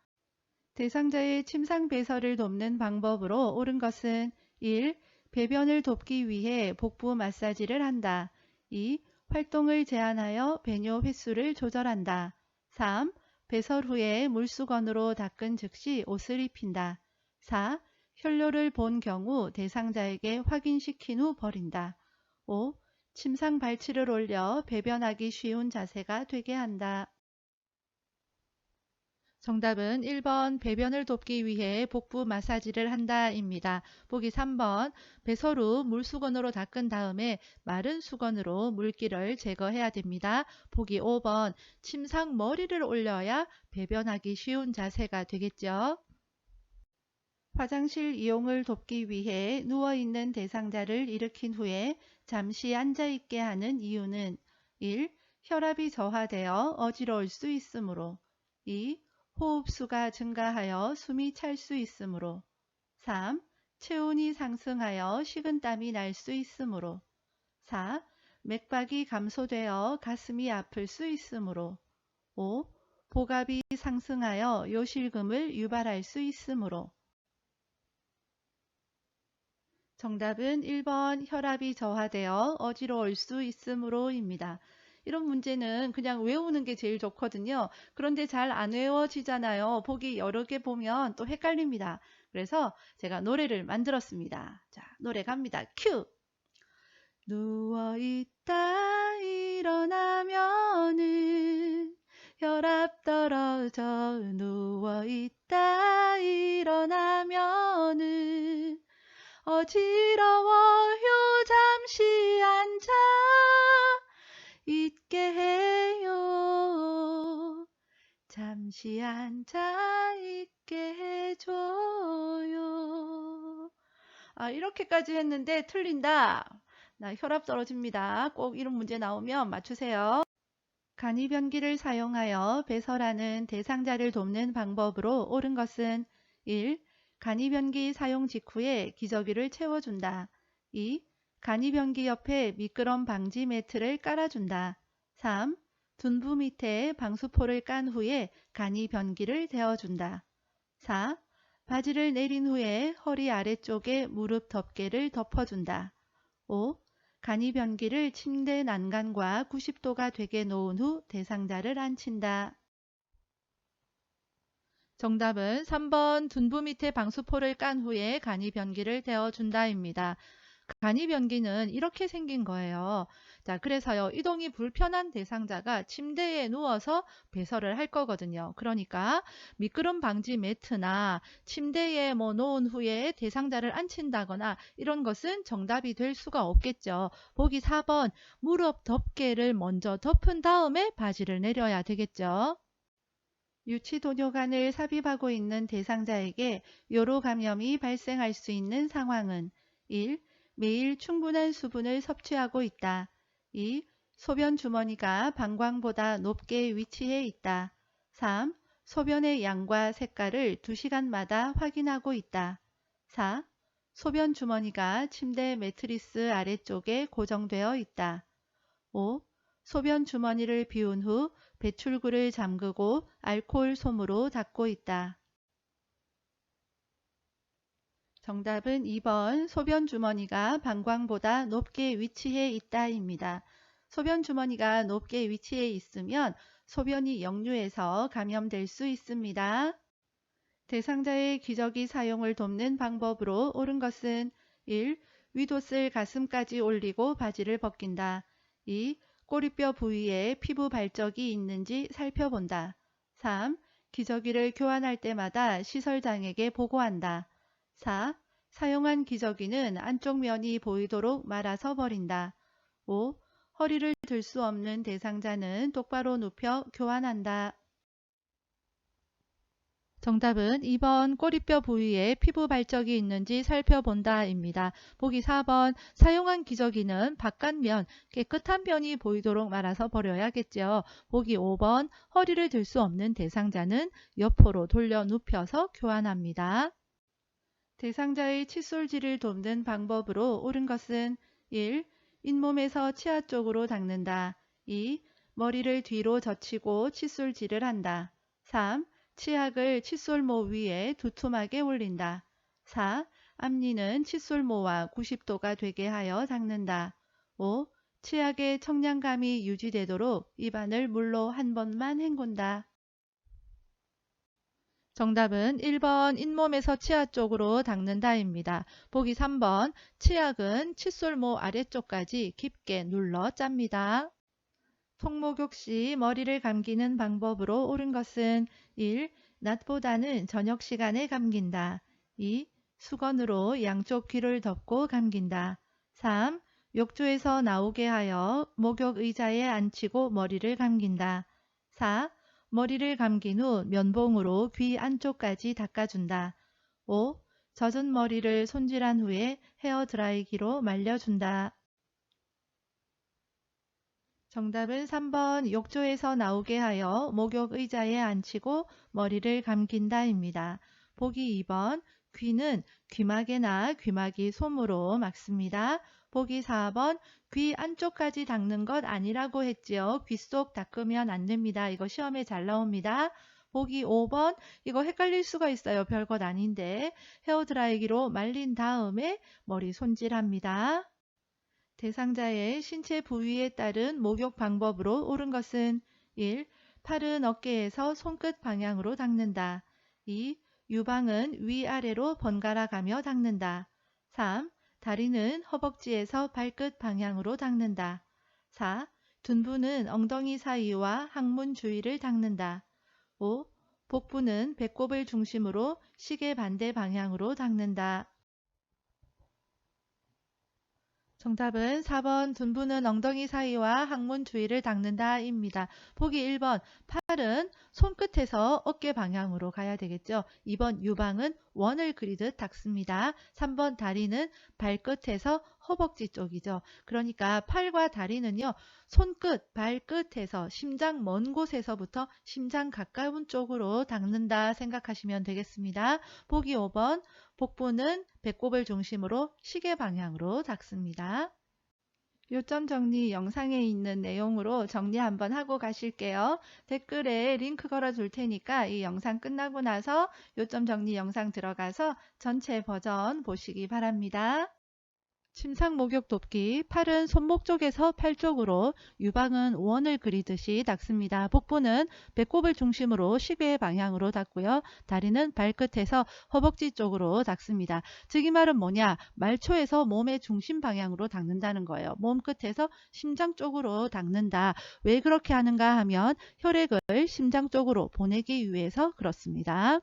대상자의 침상 배설을 돕는 방법으로 옳은 것은 1. 배변을 돕기 위해 복부 마사지를 한다. 2. 활동을 제한하여 배뇨 횟수를 조절한다. 3. 배설 후에 물수건으로 닦은 즉시 옷을 입힌다. 4. 혈뇨를 본 경우 대상자에게 확인시킨 후 버린다. 5. 침상 발치를 올려 배변하기 쉬운 자세가 되게 한다. 정답은 1번 배변을 돕기 위해 복부 마사지를 한다 입니다. 보기 3번 배설후 물수건으로 닦은 다음에 마른 수건으로 물기를 제거해야 됩니다. 보기 5번 침상 머리를 올려야 배변하기 쉬운 자세가 되겠죠. 화장실 이용을 돕기 위해 누워있는 대상자를 일으킨 후에 잠시 앉아있게 하는 이유는 1. 혈압이 저하되어 어지러울 수 있으므로 2. 호흡수가 증가하여 숨이 찰 수 있으므로 3. 체온이 상승하여 식은땀이 날 수 있으므로 4. 맥박이 감소되어 가슴이 아플 수 있으므로 5. 복압이 상승하여 요실금을 유발할 수 있으므로 정답은 1번 혈압이 저하되어 어지러울 수 있으므로입니다. 이런 문제는 그냥 외우는 게 제일 좋거든요. 그런데 잘 안 외워지잖아요. 보기 여러 개 보면 또 헷갈립니다. 그래서 제가 노래를 만들었습니다. 자, 노래 갑니다. 큐! 누워있다 일어나면은 혈압 떨어져 누워있다 일어나면은 어지러워요 잠시 앉아 있게 해요 잠시 앉아 있게 해줘요. 이렇게까지 했는데 틀린다. 나 혈압 떨어집니다. 꼭 이런 문제 나오면 맞추세요. 간이변기를 사용하여 배설하는 대상자를 돕는 방법으로 옳은 것은 1. 간이변기 사용 직후에 기저귀를 채워준다. 2. 간이변기 옆에 미끄럼 방지 매트를 깔아준다. 3. 둔부 밑에 방수포를 깐 후에 간이변기를 대어준다. 4. 바지를 내린 후에 허리 아래쪽에 무릎 덮개를 덮어준다. 5. 간이변기를 침대 난간과 90도가 되게 놓은 후 대상자를 앉힌다. 정답은 3번 둔부 밑에 방수포를 깐 후에 간이변기를 대어준다입니다. 간이변기는 이렇게 생긴 거예요. 자, 그래서요, 이동이 불편한 대상자가 침대에 누워서 배설을 할 거거든요. 그러니까 미끄럼 방지 매트나 침대에 놓은 후에 대상자를 앉힌다거나 이런 것은 정답이 될 수가 없겠죠. 보기 4번 무릎 덮개를 먼저 덮은 다음에 바지를 내려야 되겠죠. 유치도뇨관을 삽입하고 있는 대상자에게 요로 감염이 발생할 수 있는 상황은 1. 매일 충분한 수분을 섭취하고 있다. 2. 소변 주머니가 방광보다 높게 위치해 있다. 3. 소변의 양과 색깔을 2시간마다 확인하고 있다. 4. 소변 주머니가 침대 매트리스 아래쪽에 고정되어 있다. 5. 소변 주머니를 비운 후 배출구를 잠그고 알코올 솜으로 닦고 있다. 정답은 2번 소변 주머니가 방광보다 높게 위치해 있다입니다. 소변 주머니가 높게 위치해 있으면 소변이 역류해서 감염될 수 있습니다. 대상자의 기저귀 사용을 돕는 방법으로 옳은 것은 1. 윗옷을 가슴까지 올리고 바지를 벗긴다. 2. 꼬리뼈 부위에 피부 발적이 있는지 살펴본다. 3. 기저귀를 교환할 때마다 시설장에게 보고한다. 4. 사용한 기저귀는 안쪽 면이 보이도록 말아서 버린다. 5. 허리를 들 수 없는 대상자는 똑바로 눕혀 교환한다. 정답은 2번 꼬리뼈 부위에 피부 발적이 있는지 살펴본다 입니다. 보기 4번 사용한 기저귀는 바깥면 깨끗한 면이 보이도록 말아서 버려야겠죠. 보기 5번 허리를 들 수 없는 대상자는 옆으로 돌려 눕혀서 교환합니다. 대상자의 칫솔질을 돕는 방법으로 옳은 것은 1. 잇몸에서 치아 쪽으로 닦는다. 2. 머리를 뒤로 젖히고 칫솔질을 한다. 3. 치약을 칫솔모 위에 두툼하게 올린다. 4. 앞니는 칫솔모와 90도가 되게 하여 닦는다. 5. 치약의 청량감이 유지되도록 입안을 물로 한 번만 헹군다. 정답은 1번 잇몸에서 치아 쪽으로 닦는다입니다. 보기 3번 치약은 칫솔모 아래쪽까지 깊게 눌러 짭니다. 통목욕 시 머리를 감기는 방법으로 옳은 것은 1. 낮보다는 저녁 시간에 감긴다. 2. 수건으로 양쪽 귀를 덮고 감긴다. 3. 욕조에서 나오게 하여 목욕 의자에 앉히고 머리를 감긴다. 4. 머리를 감긴 후 면봉으로 귀 안쪽까지 닦아준다. 5. 젖은 머리를 손질한 후에 헤어드라이기로 말려준다. 정답은 3번 욕조에서 나오게 하여 목욕 의자에 앉히고 머리를 감긴다입니다. 보기 2번 귀는 귀마개나 귀마개 솜으로 막습니다. 보기 4번 귀 안쪽까지 닦는 것 아니라고 했지요. 귀 속 닦으면 안 됩니다. 이거 시험에 잘 나옵니다. 보기 5번 이거 헷갈릴 수가 있어요. 별것 아닌데 헤어드라이기로 말린 다음에 머리 손질합니다. 대상자의 신체 부위에 따른 목욕 방법으로 옳은 것은 1. 팔은 어깨에서 손끝 방향으로 닦는다. 2. 유방은 위아래로 번갈아 가며 닦는다. 3. 다리는 허벅지에서 발끝 방향으로 닦는다. 4. 둔부는 엉덩이 사이와 항문 주위를 닦는다. 5. 복부는 배꼽을 중심으로 시계 반대 방향으로 닦는다. 정답은 4번 둔부는 엉덩이 사이와 항문 주위를 닦는다 입니다. 보기 1번 팔은 손끝에서 어깨 방향으로 가야 되겠죠. 2번 유방은 원을 그리듯 닦습니다. 3번 다리는 발끝에서 허벅지 쪽이죠. 그러니까 팔과 다리는요. 손끝, 발끝에서 심장 먼 곳에서부터 심장 가까운 쪽으로 닦는다 생각하시면 되겠습니다. 보기 5번 복부는 배꼽을 중심으로 시계 방향으로 닦습니다. 요점 정리 영상에 있는 내용으로 정리 한번 하고 가실게요. 댓글에 링크 걸어 줄 테니까 이 영상 끝나고 나서 요점 정리 영상 들어가서 전체 버전 보시기 바랍니다. 침상 목욕 돕기. 팔은 손목 쪽에서 팔 쪽으로, 유방은 원을 그리듯이 닦습니다. 복부는 배꼽을 중심으로 시계 방향으로 닦고요. 다리는 발끝에서 허벅지 쪽으로 닦습니다. 즉 이 말은 뭐냐? 말초에서 몸의 중심 방향으로 닦는다는 거예요. 몸 끝에서 심장 쪽으로 닦는다. 왜 그렇게 하는가 하면 혈액을 심장 쪽으로 보내기 위해서 그렇습니다.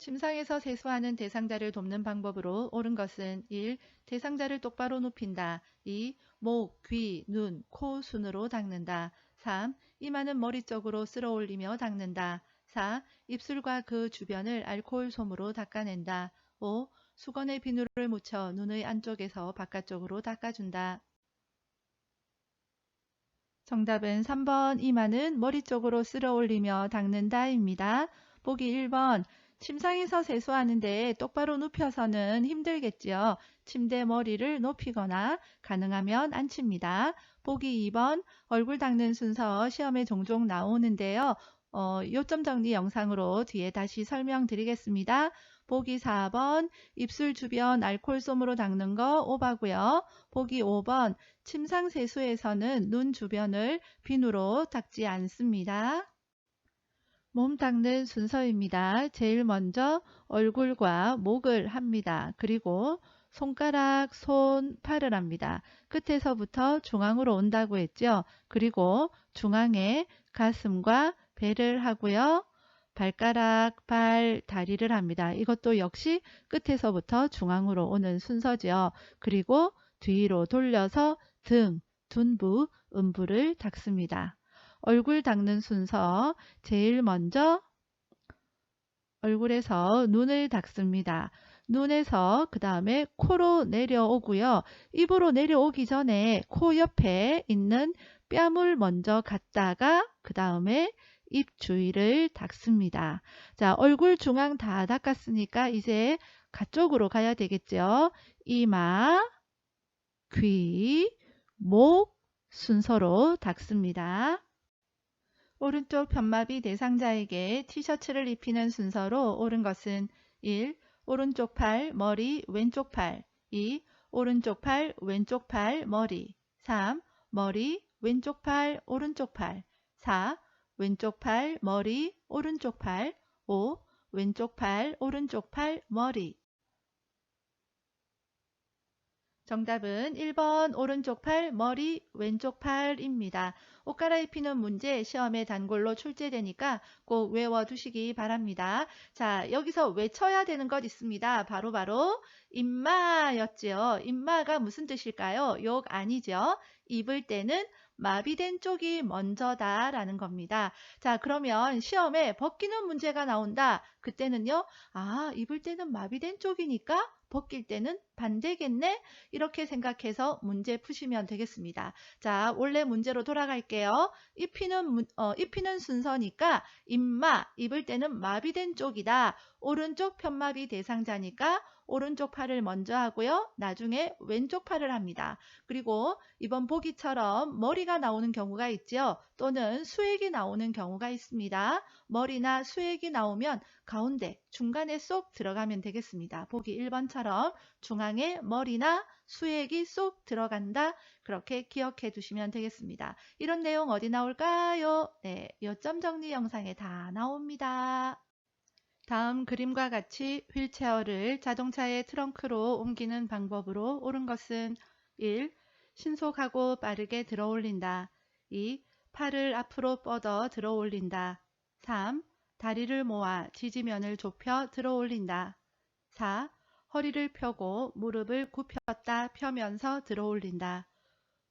침상에서 세수하는 대상자를 돕는 방법으로 옳은 것은 1. 대상자를 똑바로 눕힌다. 2. 목, 귀, 눈, 코 순으로 닦는다. 3. 이마는 머리 쪽으로 쓸어 올리며 닦는다. 4. 입술과 그 주변을 알코올 솜으로 닦아낸다. 5. 수건에 비누를 묻혀 눈의 안쪽에서 바깥쪽으로 닦아준다. 정답은 3번 이마는 머리 쪽으로 쓸어 올리며 닦는다입니다. 보기 1번 침상에서 세수하는데 똑바로 눕혀서는 힘들겠지요. 침대 머리를 높이거나 가능하면 앉힙니다. 보기 2번 얼굴 닦는 순서 시험에 종종 나오는데요. 요점 정리 영상으로 뒤에 다시 설명드리겠습니다. 보기 4번 입술 주변 알코올솜으로 닦는 거 오바고요. 보기 5번 침상 세수에서는 눈 주변을 비누로 닦지 않습니다. 몸 닦는 순서입니다. 제일 먼저 얼굴과 목을 합니다. 그리고 손가락, 손, 팔을 합니다. 끝에서부터 중앙으로 온다고 했죠. 그리고 중앙에 가슴과 배를 하고요. 발가락, 발, 다리를 합니다. 이것도 역시 끝에서부터 중앙으로 오는 순서죠. 그리고 뒤로 돌려서 등, 둔부, 음부를 닦습니다. 얼굴 닦는 순서 제일 먼저 얼굴에서 눈을 닦습니다. 눈에서 그 다음에 코로 내려오고요. 입으로 내려오기 전에 코 옆에 있는 뺨을 먼저 갖다가 그 다음에 입 주위를 닦습니다. 자, 얼굴 중앙 다 닦았으니까 이제 가쪽으로 가야 되겠죠. 이마, 귀, 목 순서로 닦습니다. 오른쪽 편마비 대상자에게 티셔츠를 입히는 순서로 옳은 것은 1. 오른쪽 팔, 머리, 왼쪽 팔. 2. 오른쪽 팔, 왼쪽 팔, 머리. 3. 머리, 왼쪽 팔, 오른쪽 팔. 4. 왼쪽 팔, 머리, 오른쪽 팔. 5. 왼쪽 팔, 오른쪽 팔, 머리. 정답은 1번 오른쪽 팔, 머리, 왼쪽 팔입니다. 옷 갈아입히는 문제 시험에 단골로 출제되니까 꼭 외워두시기 바랍니다. 자, 여기서 외쳐야 되는 것 있습니다. 바로 임마였지요. 임마가 무슨 뜻일까요? 욕 아니죠? 입을 때는 마비된 쪽이 먼저다 라는 겁니다. 자, 그러면 시험에 벗기는 문제가 나온다. 그때는요, 입을 때는 마비된 쪽이니까 벗길 때는 반대겠네? 이렇게 생각해서 문제 푸시면 되겠습니다. 자, 원래 문제로 돌아갈게요. 입히는 순서니까 임마, 입을 때는 마비된 쪽이다. 오른쪽 편마비 대상자니까 오른쪽 팔을 먼저 하고요. 나중에 왼쪽 팔을 합니다. 그리고 이번 보기처럼 머리가 나오는 경우가 있죠. 또는 수액이 나오는 경우가 있습니다. 머리나 수액이 나오면 가운데, 중간에 쏙 들어가면 되겠습니다. 보기 1번처럼 중앙에 머리나 수액이 쏙 들어간다. 그렇게 기억해 두시면 되겠습니다. 이런 내용 어디 나올까요? 네, 요점 정리 영상에 다 나옵니다. 다음 그림과 같이 휠체어를 자동차의 트렁크로 옮기는 방법으로 옳은 것은 1. 신속하고 빠르게 들어 올린다. 2. 팔을 앞으로 뻗어 들어 올린다. 3. 다리를 모아 지지면을 좁혀 들어 올린다. 4. 허리를 펴고 무릎을 굽혔다 펴면서 들어 올린다.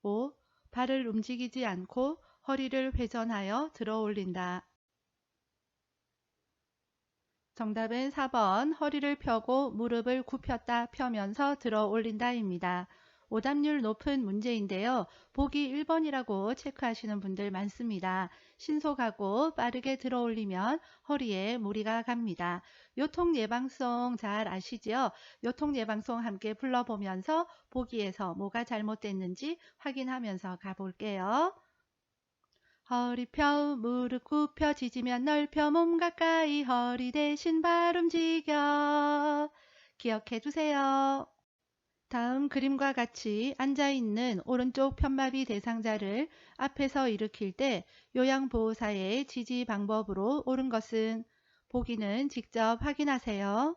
5. 발을 움직이지 않고 허리를 회전하여 들어 올린다. 정답은 4번 허리를 펴고 무릎을 굽혔다 펴면서 들어 올린다입니다. 오답률 높은 문제인데요. 보기 1번이라고 체크하시는 분들 많습니다. 신속하고 빠르게 들어 올리면 허리에 무리가 갑니다. 요통예방송 잘 아시죠? 요통예방송 함께 불러보면서 보기에서 뭐가 잘못됐는지 확인하면서 가볼게요. 허리 펴 무릎 굽혀 지지면 넓혀 몸 가까이 허리 대신 발 움직여. 기억해 두세요. 다음 그림과 같이 앉아있는 오른쪽 편마비 대상자를 앞에서 일으킬 때 요양보호사의 지지 방법으로 옳은 것은 보기는 직접 확인하세요.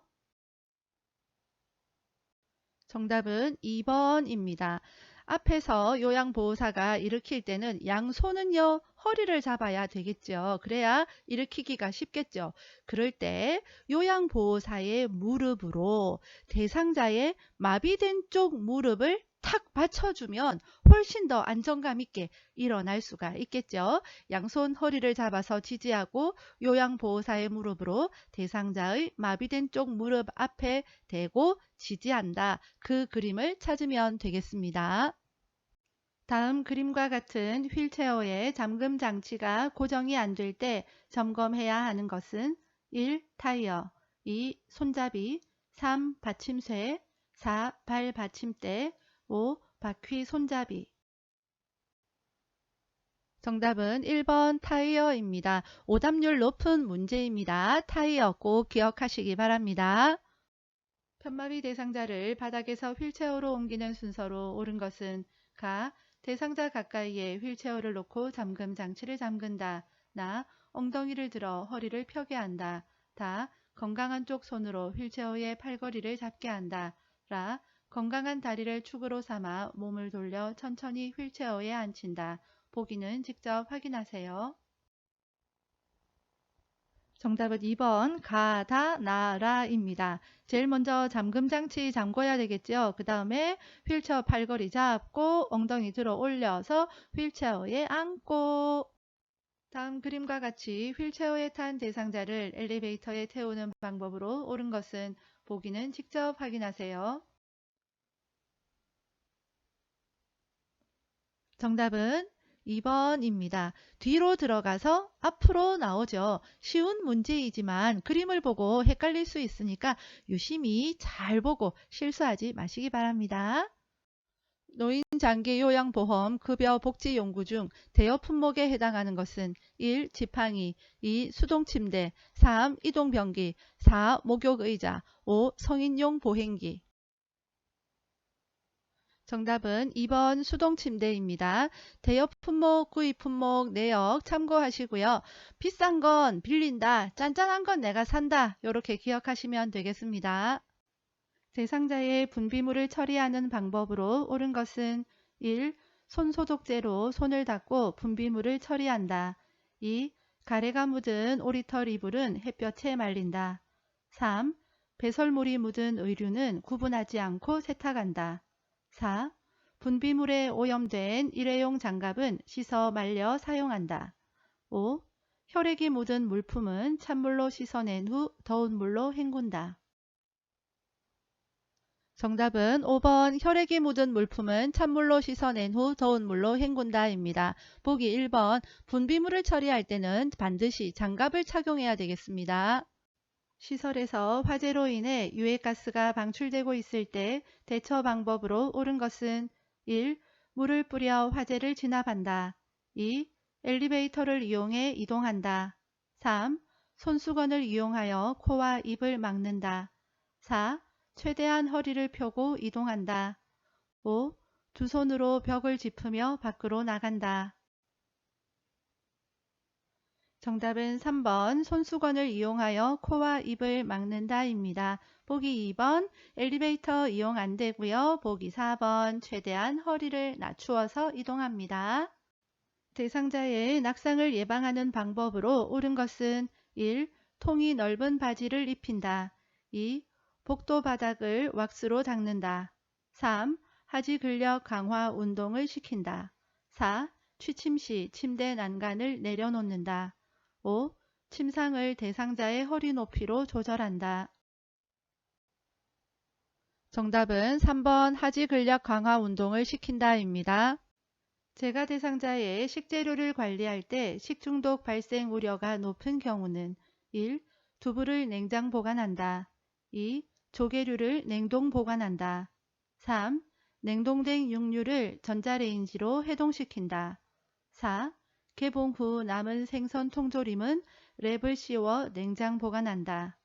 정답은 2번입니다. 앞에서 요양보호사가 일으킬 때는 양손은요 허리를 잡아야 되겠죠. 그래야 일으키기가 쉽겠죠. 그럴 때 요양보호사의 무릎으로 대상자의 마비된 쪽 무릎을 탁 받쳐주면 훨씬 더 안정감 있게 일어날 수가 있겠죠. 양손 허리를 잡아서 지지하고 요양보호사의 무릎으로 대상자의 마비된 쪽 무릎 앞에 대고 지지한다. 그 그림을 찾으면 되겠습니다. 다음 그림과 같은 휠체어의 잠금 장치가 고정이 안 될 때 점검해야 하는 것은 1. 타이어 2. 손잡이 3. 받침쇠 4. 발 받침대 5. 바퀴 손잡이 정답은 1번 타이어입니다. 오답률 높은 문제입니다. 타이어 꼭 기억하시기 바랍니다. 편마비 대상자를 바닥에서 휠체어로 옮기는 순서로 옳은 것은 가. 대상자 가까이에 휠체어를 놓고 잠금 장치를 잠근다. 나. 엉덩이를 들어 허리를 펴게 한다. 다. 건강한 쪽 손으로 휠체어의 팔걸이를 잡게 한다. 라. 건강한 다리를 축으로 삼아 몸을 돌려 천천히 휠체어에 앉힌다. 보기는 직접 확인하세요. 정답은 2번 가다 나라입니다. 제일 먼저 잠금 장치 잠궈야 되겠죠. 그 다음에 휠체어 팔걸이 잡고 엉덩이 들어 올려서 휠체어에 앉고 다음 그림과 같이 휠체어에 탄 대상자를 엘리베이터에 태우는 방법으로 옳은 것은 보기는 직접 확인하세요. 정답은 2번입니다. 뒤로 들어가서 앞으로 나오죠. 쉬운 문제이지만 그림을 보고 헷갈릴 수 있으니까 유심히 잘 보고 실수하지 마시기 바랍니다. 노인장기요양보험 급여복지용구 중 대여 품목에 해당하는 것은 1. 지팡이 2. 수동침대 3. 이동변기 4. 목욕의자 5. 성인용 보행기 정답은 2번 수동침대입니다. 대여 품목, 구입 품목, 내역 참고하시고요. 비싼 건 빌린다, 짠짠한 건 내가 산다. 이렇게 기억하시면 되겠습니다. 대상자의 분비물을 처리하는 방법으로 옳은 것은 1. 손소독제로 손을 닦고 분비물을 처리한다. 2. 가래가 묻은 오리털 이불은 햇볕에 말린다. 3. 배설물이 묻은 의류는 구분하지 않고 세탁한다. 4. 분비물에 오염된 일회용 장갑은 씻어 말려 사용한다. 5. 혈액이 묻은 물품은 찬물로 씻어낸 후 더운 물로 헹군다. 정답은 5번 혈액이 묻은 물품은 찬물로 씻어낸 후 더운 물로 헹군다입니다. 보기 1번 분비물을 처리할 때는 반드시 장갑을 착용해야 되겠습니다. 시설에서 화재로 인해 유해가스가 방출되고 있을 때 대처 방법으로 옳은 것은 1. 물을 뿌려 화재를 진압한다. 2. 엘리베이터를 이용해 이동한다. 3. 손수건을 이용하여 코와 입을 막는다. 4. 최대한 허리를 펴고 이동한다. 5. 두 손으로 벽을 짚으며 밖으로 나간다. 정답은 3번 손수건을 이용하여 코와 입을 막는다입니다. 보기 2번 엘리베이터 이용 안 되고요. 보기 4번 최대한 허리를 낮추어서 이동합니다. 대상자의 낙상을 예방하는 방법으로 옳은 것은 1. 통이 넓은 바지를 입힌다. 2. 복도 바닥을 왁스로 닦는다. 3. 하지 근력 강화 운동을 시킨다. 4. 취침 시 침대 난간을 내려놓는다. 5. 침상을 대상자의 허리 높이로 조절한다. 정답은 3번 하지 근력 강화 운동을 시킨다입니다. 재가 대상자의 식재료를 관리할 때 식중독 발생 우려가 높은 경우는 1. 두부를 냉장 보관한다. 2. 조개류를 냉동 보관한다. 3. 냉동된 육류를 전자레인지로 해동시킨다. 4. 개봉 후 남은 생선 통조림은 랩을 씌워 냉장 보관한다.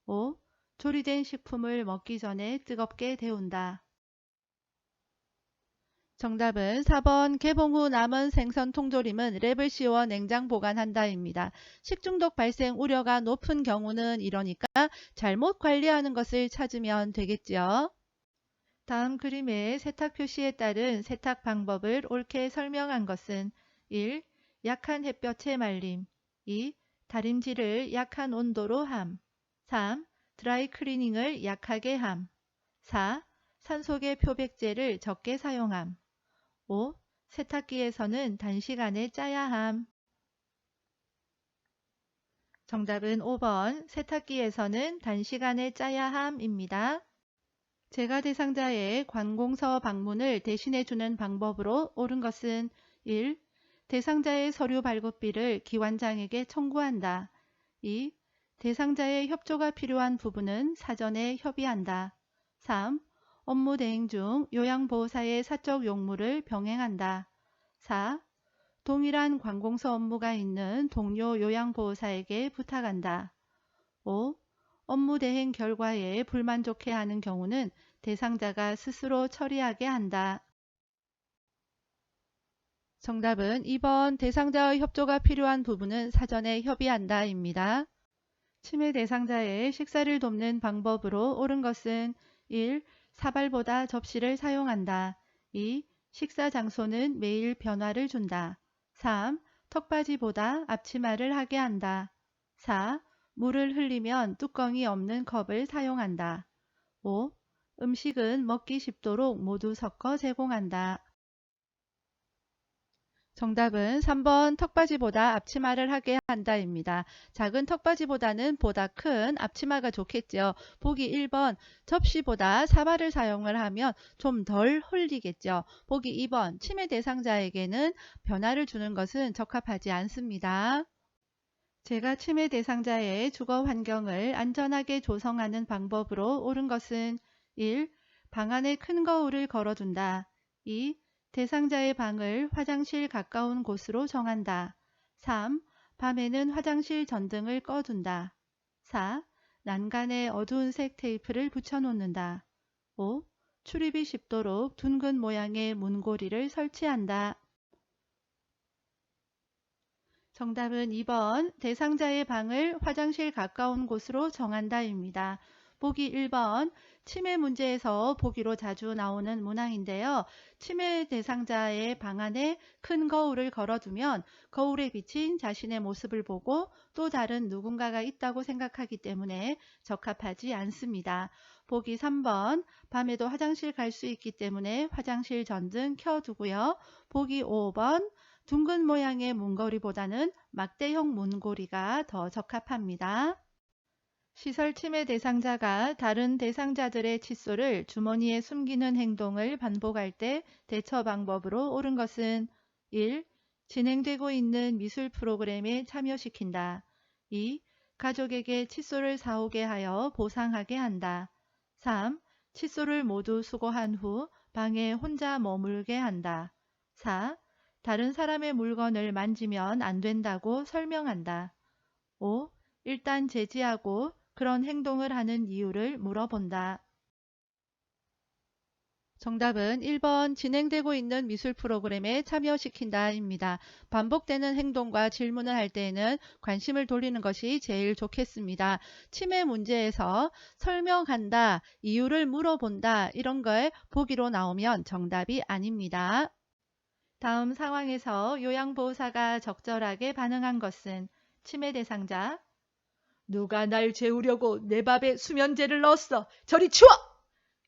5. 조리된 식품을 먹기 전에 뜨겁게 데운다. 정답은 4번 개봉 후 남은 생선 통조림은 랩을 씌워 냉장 보관한다입니다. 식중독 발생 우려가 높은 경우는 이러니까 잘못 관리하는 것을 찾으면 되겠죠. 다음 그림의 세탁 표시에 따른 세탁 방법을 옳게 설명한 것은 1. 약한 햇볕에 말림 2. 다림질을 약한 온도로 함 3. 드라이 클리닝을 약하게 함 4. 산소계 표백제를 적게 사용함 5. 세탁기에서는 단시간에 짜야 함. 정답은 5번 세탁기에서는 단시간에 짜야 함입니다. 재가 대상자의 관공서 방문을 대신해주는 방법으로 옳은 것은 1. 대상자의 서류 발급비를 기관장에게 청구한다. 2. 대상자의 협조가 필요한 부분은 사전에 협의한다. 3. 업무 대행 중 요양보호사의 사적 용무를 병행한다. 4. 동일한 관공서 업무가 있는 동료 요양보호사에게 부탁한다. 5. 업무 대행 결과에 불만족해하는 경우는 대상자가 스스로 처리하게 한다. 정답은 2번 대상자의 협조가 필요한 부분은 사전에 협의한다입니다. 치매 대상자의 식사를 돕는 방법으로 옳은 것은 1. 사발보다 접시를 사용한다. 2. 식사 장소는 매일 변화를 준다. 3. 턱받이보다 앞치마를 하게 한다. 4. 물을 흘리면 뚜껑이 없는 컵을 사용한다. 5. 음식은 먹기 쉽도록 모두 섞어 제공한다. 정답은 3번 턱받이보다 앞치마를 하게 한다입니다. 작은 턱받이보다는 보다 큰 앞치마가 좋겠죠. 보기 1번 접시보다 사발을 사용을 하면 좀 덜 흘리겠죠. 보기 2번 치매 대상자에게는 변화를 주는 것은 적합하지 않습니다. 재가 치매 대상자의 주거 환경을 안전하게 조성하는 방법으로 옳은 것은 1. 방 안에 큰 거울을 걸어둔다. 2. 대상자의 방을 화장실 가까운 곳으로 정한다. 3. 밤에는 화장실 전등을 꺼둔다. 4. 난간에 어두운 색 테이프를 붙여놓는다. 5. 출입이 쉽도록 둥근 모양의 문고리를 설치한다. 정답은 2번 대상자의 방을 화장실 가까운 곳으로 정한다입니다. 보기 1번 치매 문제에서 보기로 자주 나오는 문항인데요. 치매 대상자의 방 안에 큰 거울을 걸어두면 거울에 비친 자신의 모습을 보고 또 다른 누군가가 있다고 생각하기 때문에 적합하지 않습니다. 보기 3번, 밤에도 화장실 갈 수 있기 때문에 화장실 전등 켜두고요. 보기 5번, 둥근 모양의 문고리보다는 막대형 문고리가 더 적합합니다. 시설 침해 대상자가 다른 대상자들의 칫솔을 주머니에 숨기는 행동을 반복할 때 대처 방법으로 옳은 것은 1. 진행되고 있는 미술 프로그램에 참여시킨다. 2. 가족에게 칫솔을 사오게 하여 보상하게 한다. 3. 칫솔을 모두 수거한 후 방에 혼자 머물게 한다. 4. 다른 사람의 물건을 만지면 안 된다고 설명한다. 5. 일단 제지하고 그런 행동을 하는 이유를 물어본다. 정답은 1번 진행되고 있는 미술 프로그램에 참여시킨다 입니다. 반복되는 행동과 질문을 할 때에는 관심을 돌리는 것이 제일 좋겠습니다. 치매 문제에서 설명한다, 이유를 물어본다 이런 걸 보기로 나오면 정답이 아닙니다. 다음 상황에서 요양보호사가 적절하게 반응한 것은 치매 대상자, 누가 날 재우려고 내 밥에 수면제를 넣었어. 저리 치워!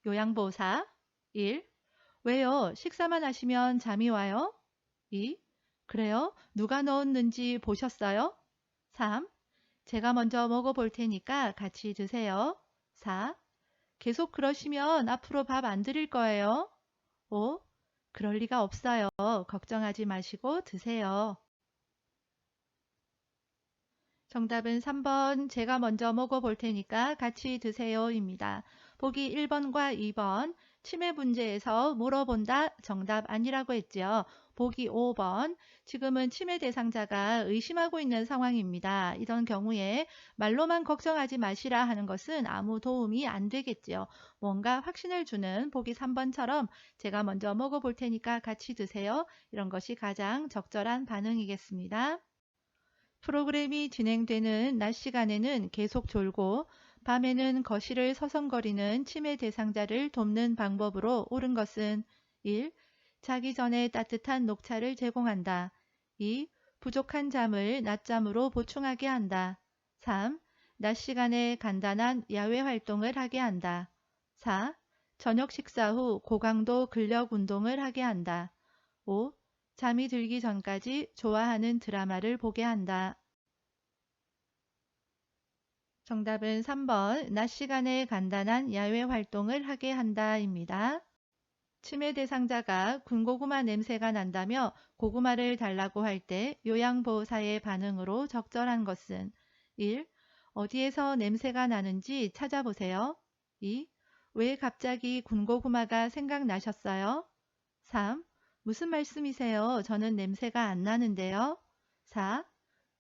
요양보호사 1. 왜요? 식사만 하시면 잠이 와요? 2. 그래요? 누가 넣었는지 보셨어요? 3. 제가 먼저 먹어볼 테니까 같이 드세요. 4. 계속 그러시면 앞으로 밥 안 드릴 거예요. 5. 그럴 리가 없어요. 걱정하지 마시고 드세요. 정답은 3번 제가 먼저 먹어볼 테니까 같이 드세요 입니다. 보기 1번과 2번 치매 문제에서 물어본다 정답 아니라고 했죠. 보기 5번 지금은 치매 대상자가 의심하고 있는 상황입니다. 이런 경우에 말로만 걱정하지 마시라 하는 것은 아무 도움이 안 되겠죠. 뭔가 확신을 주는 보기 3번처럼 제가 먼저 먹어볼 테니까 같이 드세요. 이런 것이 가장 적절한 반응이겠습니다. 프로그램이 진행되는 낮 시간에는 계속 졸고 밤에는 거실을 서성거리는 치매 대상자를 돕는 방법으로 옳은 것은 1. 자기 전에 따뜻한 녹차를 제공한다. 2. 부족한 잠을 낮잠으로 보충하게 한다. 3. 낮 시간에 간단한 야외 활동을 하게 한다. 4. 저녁 식사 후 고강도 근력 운동을 하게 한다. 5. 잠이 들기 전까지 좋아하는 드라마를 보게 한다. 정답은 3번 낮 시간에 간단한 야외 활동을 하게 한다 입니다. 치매 대상자가 군고구마 냄새가 난다며 고구마를 달라고 할 때 요양보호사의 반응으로 적절한 것은 1. 어디에서 냄새가 나는지 찾아보세요. 2. 왜 갑자기 군고구마가 생각나셨어요? 3. 무슨 말씀이세요? 저는 냄새가 안 나는데요. 4.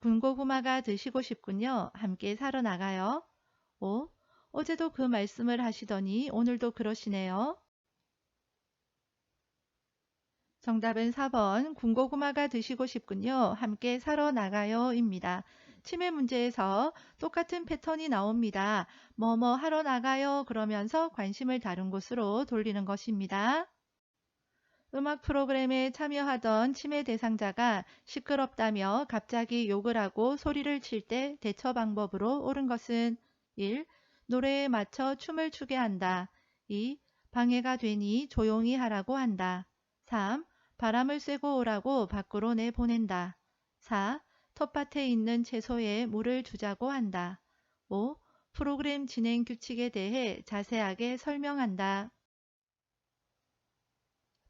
군고구마가 드시고 싶군요. 함께 사러 나가요. 5. 어제도 그 말씀을 하시더니 오늘도 그러시네요. 정답은 4번 군고구마가 드시고 싶군요. 함께 사러 나가요 입니다. 치매 문제에서 똑같은 패턴이 나옵니다. 뭐뭐 하러 나가요 그러면서 관심을 다른 곳으로 돌리는 것입니다. 음악 프로그램에 참여하던 치매 대상자가 시끄럽다며 갑자기 욕을 하고 소리를 칠 때 대처 방법으로 옳은 것은 1. 노래에 맞춰 춤을 추게 한다. 2. 방해가 되니 조용히 하라고 한다. 3. 바람을 쐬고 오라고 밖으로 내보낸다. 4. 텃밭에 있는 채소에 물을 주자고 한다. 5. 프로그램 진행 규칙에 대해 자세하게 설명한다.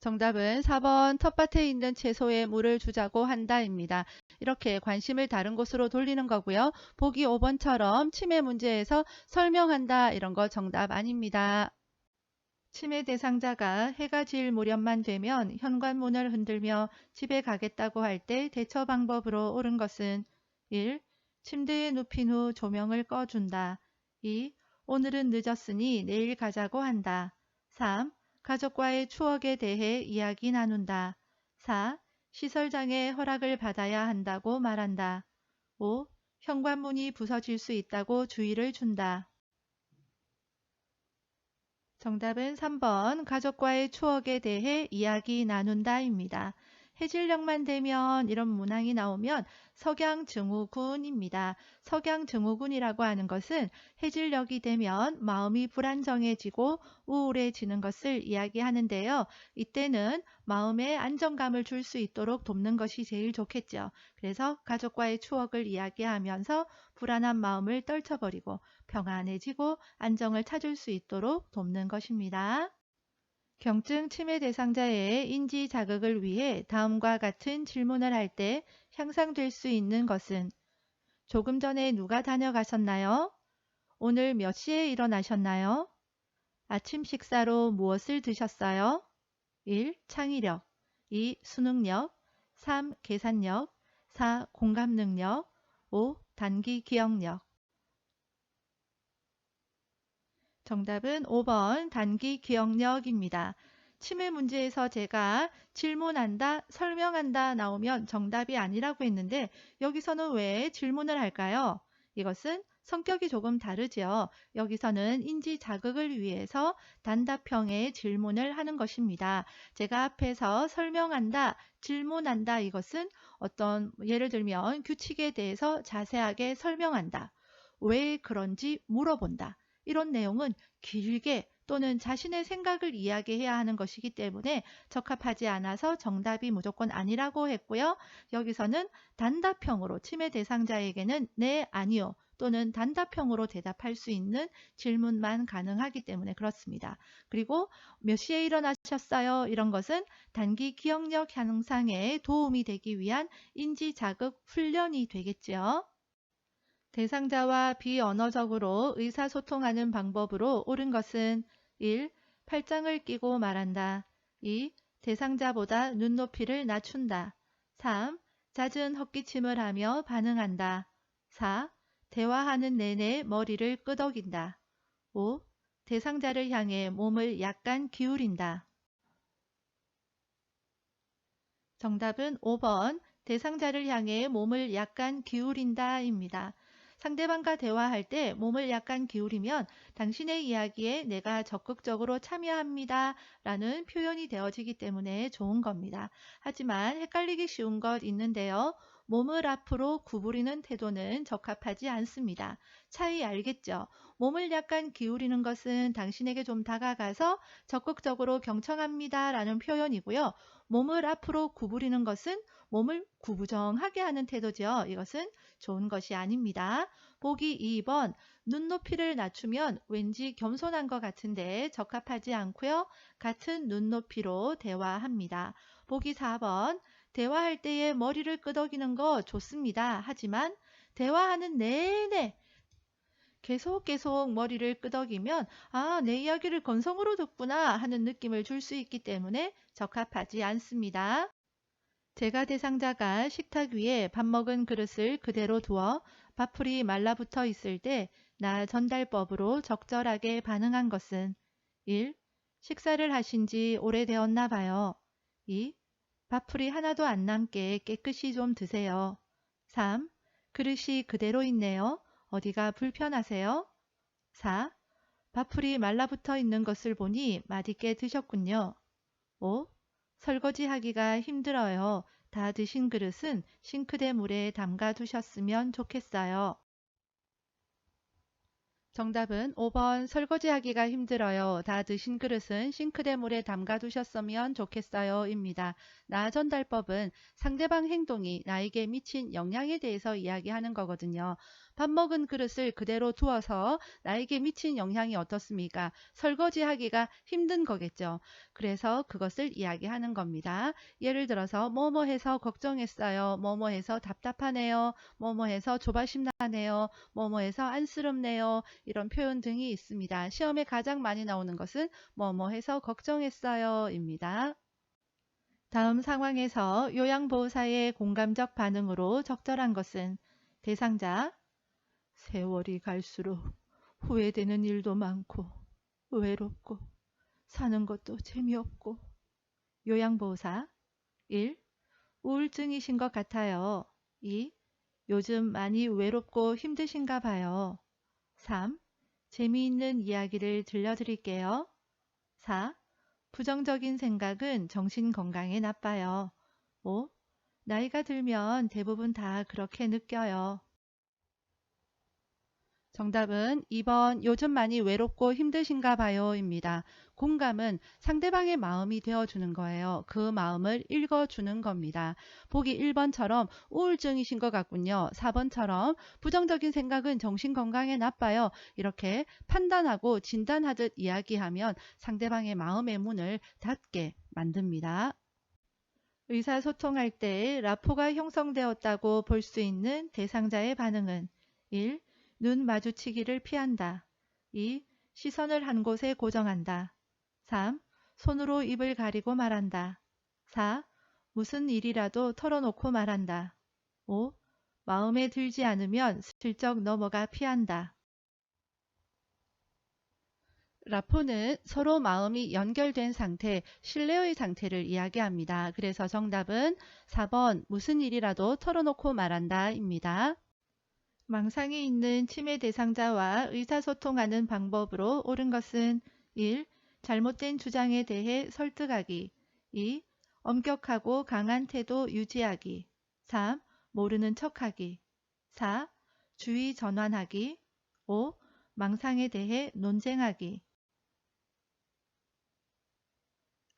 정답은 4번 텃밭에 있는 채소에 물을 주자고 한다입니다. 이렇게 관심을 다른 곳으로 돌리는 거고요. 보기 5번처럼 치매 문제에서 설명한다 이런 거 정답 아닙니다. 치매 대상자가 해가 질 무렵만 되면 현관문을 흔들며 집에 가겠다고 할 때 대처 방법으로 옳은 것은 1. 침대에 눕힌 후 조명을 꺼준다. 2. 오늘은 늦었으니 내일 가자고 한다. 3. 가족과의 추억에 대해 이야기 나눈다. 4. 시설장의 허락을 받아야 한다고 말한다. 5. 현관문이 부서질 수 있다고 주의를 준다. 정답은 3번 가족과의 추억에 대해 이야기 나눈다입니다. 해질녘만 되면 이런 문항이 나오면 석양증후군입니다. 석양증후군이라고 하는 것은 해질녘이 되면 마음이 불안정해지고 우울해지는 것을 이야기하는데요. 이때는 마음에 안정감을 줄 수 있도록 돕는 것이 제일 좋겠죠. 그래서 가족과의 추억을 이야기하면서 불안한 마음을 떨쳐버리고 평안해지고 안정을 찾을 수 있도록 돕는 것입니다. 경증 치매 대상자의 인지 자극을 위해 다음과 같은 질문을 할 때 향상될 수 있는 것은 조금 전에 누가 다녀가셨나요? 오늘 몇 시에 일어나셨나요? 아침 식사로 무엇을 드셨어요? 1. 창의력 2. 수능력 3. 계산력 4. 공감 능력 5. 단기 기억력 정답은 5번 단기 기억력입니다. 치매 문제에서 제가 질문한다, 설명한다 나오면 정답이 아니라고 했는데 여기서는 왜 질문을 할까요? 이것은 성격이 조금 다르죠. 여기서는 인지 자극을 위해서 단답형의 질문을 하는 것입니다. 제가 앞에서 설명한다, 질문한다 이것은 어떤 예를 들면 규칙에 대해서 자세하게 설명한다. 왜 그런지 물어본다. 이런 내용은 길게 또는 자신의 생각을 이야기해야 하는 것이기 때문에 적합하지 않아서 정답이 무조건 아니라고 했고요. 여기서는 단답형으로 치매 대상자에게는 네, 아니요 또는 단답형으로 대답할 수 있는 질문만 가능하기 때문에 그렇습니다. 그리고 몇 시에 일어나셨어요? 이런 것은 단기 기억력 향상에 도움이 되기 위한 인지 자극 훈련이 되겠죠. 대상자와 비언어적으로 의사소통하는 방법으로 옳은 것은 1. 팔짱을 끼고 말한다. 2. 대상자보다 눈높이를 낮춘다. 3. 잦은 헛기침을 하며 반응한다. 4. 대화하는 내내 머리를 끄덕인다. 5. 대상자를 향해 몸을 약간 기울인다. 정답은 5번 대상자를 향해 몸을 약간 기울인다입니다. 상대방과 대화할 때 몸을 약간 기울이면 당신의 이야기에 내가 적극적으로 참여합니다 라는 표현이 되어지기 때문에 좋은 겁니다. 하지만 헷갈리기 쉬운 것 있는데요. 몸을 앞으로 구부리는 태도는 적합하지 않습니다. 차이 알겠죠? 몸을 약간 기울이는 것은 당신에게 좀 다가가서 적극적으로 경청합니다 라는 표현이고요. 몸을 앞으로 구부리는 것은 몸을 구부정하게 하는 태도죠. 이것은 좋은 것이 아닙니다. 보기 2번 눈높이를 낮추면 왠지 겸손한 것 같은데 적합하지 않고요. 같은 눈높이로 대화합니다. 보기 4번 대화할 때에 머리를 끄덕이는 거 좋습니다. 하지만 대화하는 내내 계속 머리를 끄덕이면 아, 내 이야기를 건성으로 듣구나 하는 느낌을 줄 수 있기 때문에 적합하지 않습니다. 제가 대상자가 식탁 위에 밥 먹은 그릇을 그대로 두어 밥풀이 말라붙어 있을 때 나 전달법으로 적절하게 반응한 것은 1. 식사를 하신 지 오래되었나 봐요. 2. 밥풀이 하나도 안 남게 깨끗이 좀 드세요. 3. 그릇이 그대로 있네요. 어디가 불편하세요? 4. 밥풀이 말라붙어 있는 것을 보니 맛있게 드셨군요. 5. 설거지하기가 힘들어요. 다 드신 그릇은 싱크대 물에 담가 두셨으면 좋겠어요. 정답은 5번 설거지하기가 힘들어요. 다 드신 그릇은 싱크대 물에 담가 두셨으면 좋겠어요. 입니다. 나 전달법은 상대방 행동이 나에게 미친 영향에 대해서 이야기하는 거거든요. 밥 먹은 그릇을 그대로 두어서 나에게 미친 영향이 어떻습니까? 설거지하기가 힘든 거겠죠. 그래서 그것을 이야기하는 겁니다. 예를 들어서 뭐뭐 해서 걱정했어요. 뭐뭐 해서 답답하네요. 뭐뭐 해서 조바심 나네요. 뭐뭐 해서 안쓰럽네요. 이런 표현 등이 있습니다. 시험에 가장 많이 나오는 것은 뭐뭐 해서 걱정했어요 입니다. 다음 상황에서 요양보호사의 공감적 반응으로 적절한 것은 대상자 세월이 갈수록 후회되는 일도 많고 외롭고 사는 것도 재미없고 요양보호사 1. 우울증이신 것 같아요. 2. 요즘 많이 외롭고 힘드신가 봐요. 3. 재미있는 이야기를 들려드릴게요. 4. 부정적인 생각은 정신 건강에 나빠요. 5. 나이가 들면 대부분 다 그렇게 느껴요. 정답은 2번 요즘 많이 외롭고 힘드신가 봐요입니다. 공감은 상대방의 마음이 되어주는 거예요. 그 마음을 읽어주는 겁니다. 보기 1번처럼 우울증이신 것 같군요. 4번처럼 부정적인 생각은 정신건강에 나빠요. 이렇게 판단하고 진단하듯 이야기하면 상대방의 마음의 문을 닫게 만듭니다. 의사소통할 때 라포가 형성되었다고 볼 수 있는 대상자의 반응은 1. 눈 마주치기를 피한다. 2. 시선을 한 곳에 고정한다. 3. 손으로 입을 가리고 말한다. 4. 무슨 일이라도 털어놓고 말한다. 5. 마음에 들지 않으면 슬쩍 넘어가 피한다. 라포는 서로 마음이 연결된 상태, 신뢰의 상태를 이야기합니다. 그래서 정답은 4번 무슨 일이라도 털어놓고 말한다 입니다. 망상이 있는 치매 대상자와 의사소통하는 방법으로 옳은 것은 1. 잘못된 주장에 대해 설득하기. 2. 엄격하고 강한 태도 유지하기. 3. 모르는 척하기. 4. 주의 전환하기. 5. 망상에 대해 논쟁하기.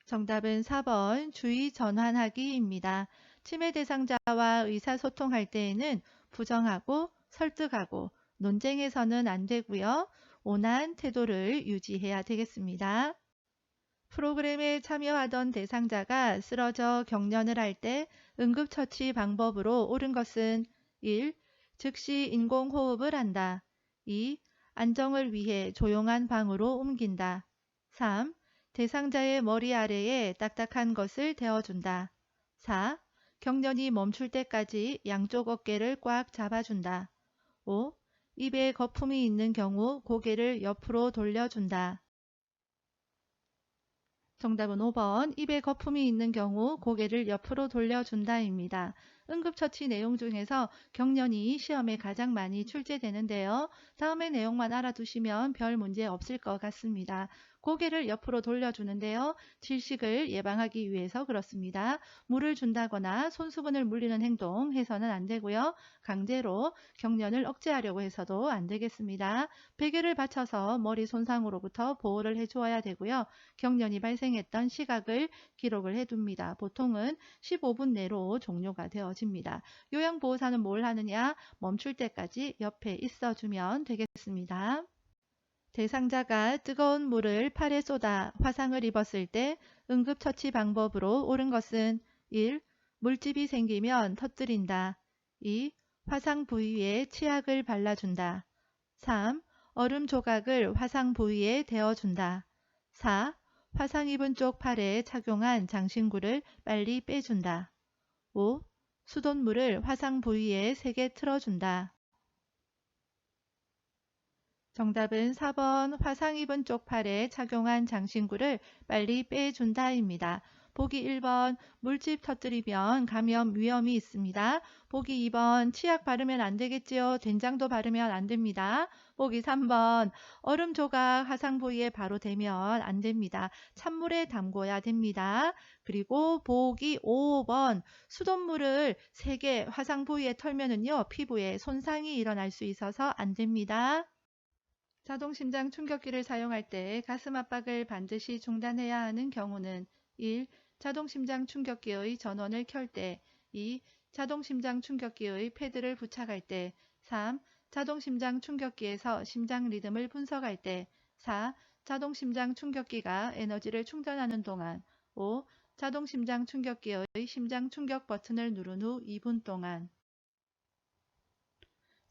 정답은 4번 주의 전환하기입니다. 치매 대상자와 의사소통할 때에는 부정하고 설득하고 논쟁해서는 안 되고요. 온화한 태도를 유지해야 되겠습니다. 프로그램에 참여하던 대상자가 쓰러져 경련을 할 때 응급처치 방법으로 옳은 것은 1. 즉시 인공호흡을 한다. 2. 안정을 위해 조용한 방으로 옮긴다. 3. 대상자의 머리 아래에 딱딱한 것을 대어준다. 4. 경련이 멈출 때까지 양쪽 어깨를 꽉 잡아준다. 5. 입에 거품이 있는 경우 고개를 옆으로 돌려준다. 정답은 5번 입에 거품이 있는 경우 고개를 옆으로 돌려준다입니다. 응급처치 내용 중에서 경련이 시험에 가장 많이 출제되는데요. 다음의 내용만 알아두시면 별 문제 없을 것 같습니다. 고개를 옆으로 돌려주는데요. 질식을 예방하기 위해서 그렇습니다. 물을 준다거나 손수건을 물리는 행동 해서는 안 되고요. 강제로 경련을 억제하려고 해서도 안 되겠습니다. 베개를 받쳐서 머리 손상으로부터 보호를 해주어야 되고요. 경련이 발생했던 시각을 기록을 해둡니다. 보통은 15분 내로 종료가 되어집니다. 요양보호사는 뭘 하느냐? 멈출 때까지 옆에 있어주면 되겠습니다. 대상자가 뜨거운 물을 팔에 쏟아 화상을 입었을 때 응급처치 방법으로 옳은 것은 1. 물집이 생기면 터뜨린다. 2. 화상 부위에 치약을 발라준다. 3. 얼음 조각을 화상 부위에 대어준다. 4. 화상 입은 쪽 팔에 착용한 장신구를 빨리 빼준다. 5. 수돗물을 화상 부위에 세게 틀어준다. 정답은 4번 화상 입은 쪽 팔에 착용한 장신구를 빨리 빼준다입니다. 보기 1번 물집 터뜨리면 감염 위험이 있습니다. 보기 2번 치약 바르면 안 되겠지요. 된장도 바르면 안 됩니다. 보기 3번 얼음 조각 화상 부위에 바로 대면 안 됩니다. 찬물에 담궈야 됩니다. 그리고 보기 5번 수돗물을 세게 화상 부위에 털면은요 피부에 손상이 일어날 수 있어서 안 됩니다. 자동심장 충격기를 사용할 때 가슴 압박을 반드시 중단해야 하는 경우는 1. 자동심장 충격기의 전원을 켤 때 2. 자동심장 충격기의 패드를 부착할 때 3. 자동심장 충격기에서 심장 리듬을 분석할 때 4. 자동심장 충격기가 에너지를 충전하는 동안 5. 자동심장 충격기의 심장 충격 버튼을 누른 후 2분 동안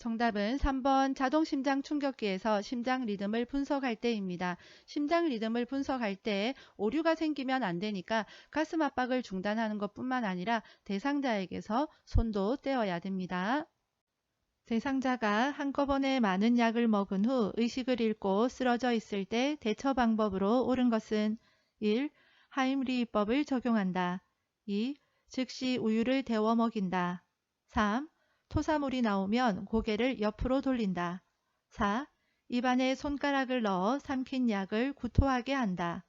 정답은 3번 자동심장 충격기에서 심장 리듬을 분석할 때입니다. 심장 리듬을 분석할 때 오류가 생기면 안 되니까 가슴 압박을 중단하는 것뿐만 아니라 대상자에게서 손도 떼어야 됩니다. 대상자가 한꺼번에 많은 약을 먹은 후 의식을 잃고 쓰러져 있을 때 대처 방법으로 옳은 것은 1. 하임리히법을 적용한다. 2. 즉시 우유를 데워 먹인다. 3. 토사물이 나오면 고개를 옆으로 돌린다. 4. 입안에 손가락을 넣어 삼킨 약을 구토하게 한다.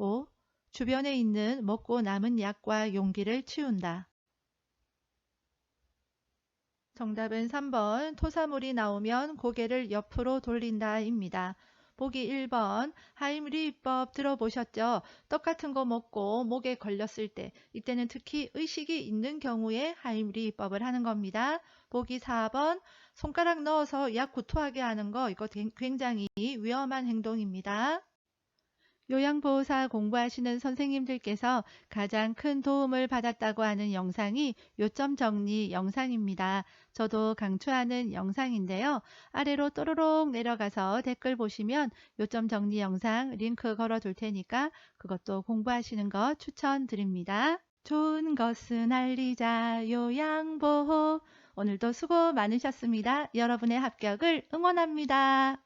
5. 주변에 있는 먹고 남은 약과 용기를 치운다. 정답은 3번 토사물이 나오면 고개를 옆으로 돌린다입니다. 보기 1번 하임리히법 들어보셨죠? 떡 같은 거 먹고 목에 걸렸을 때 이때는 특히 의식이 있는 경우에 하임리히법을 하는 겁니다. 보기 4번 손가락 넣어서 약 구토하게 하는 거 이거 굉장히 위험한 행동입니다. 요양보호사 공부하시는 선생님들께서 가장 큰 도움을 받았다고 하는 영상이 요점 정리 영상입니다. 저도 강추하는 영상인데요. 아래로 또로록 내려가서 댓글 보시면 요점 정리 영상 링크 걸어 둘 테니까 그것도 공부하시는 거 추천드립니다. 좋은 것은 알리자 요양보호. 오늘도 수고 많으셨습니다. 여러분의 합격을 응원합니다.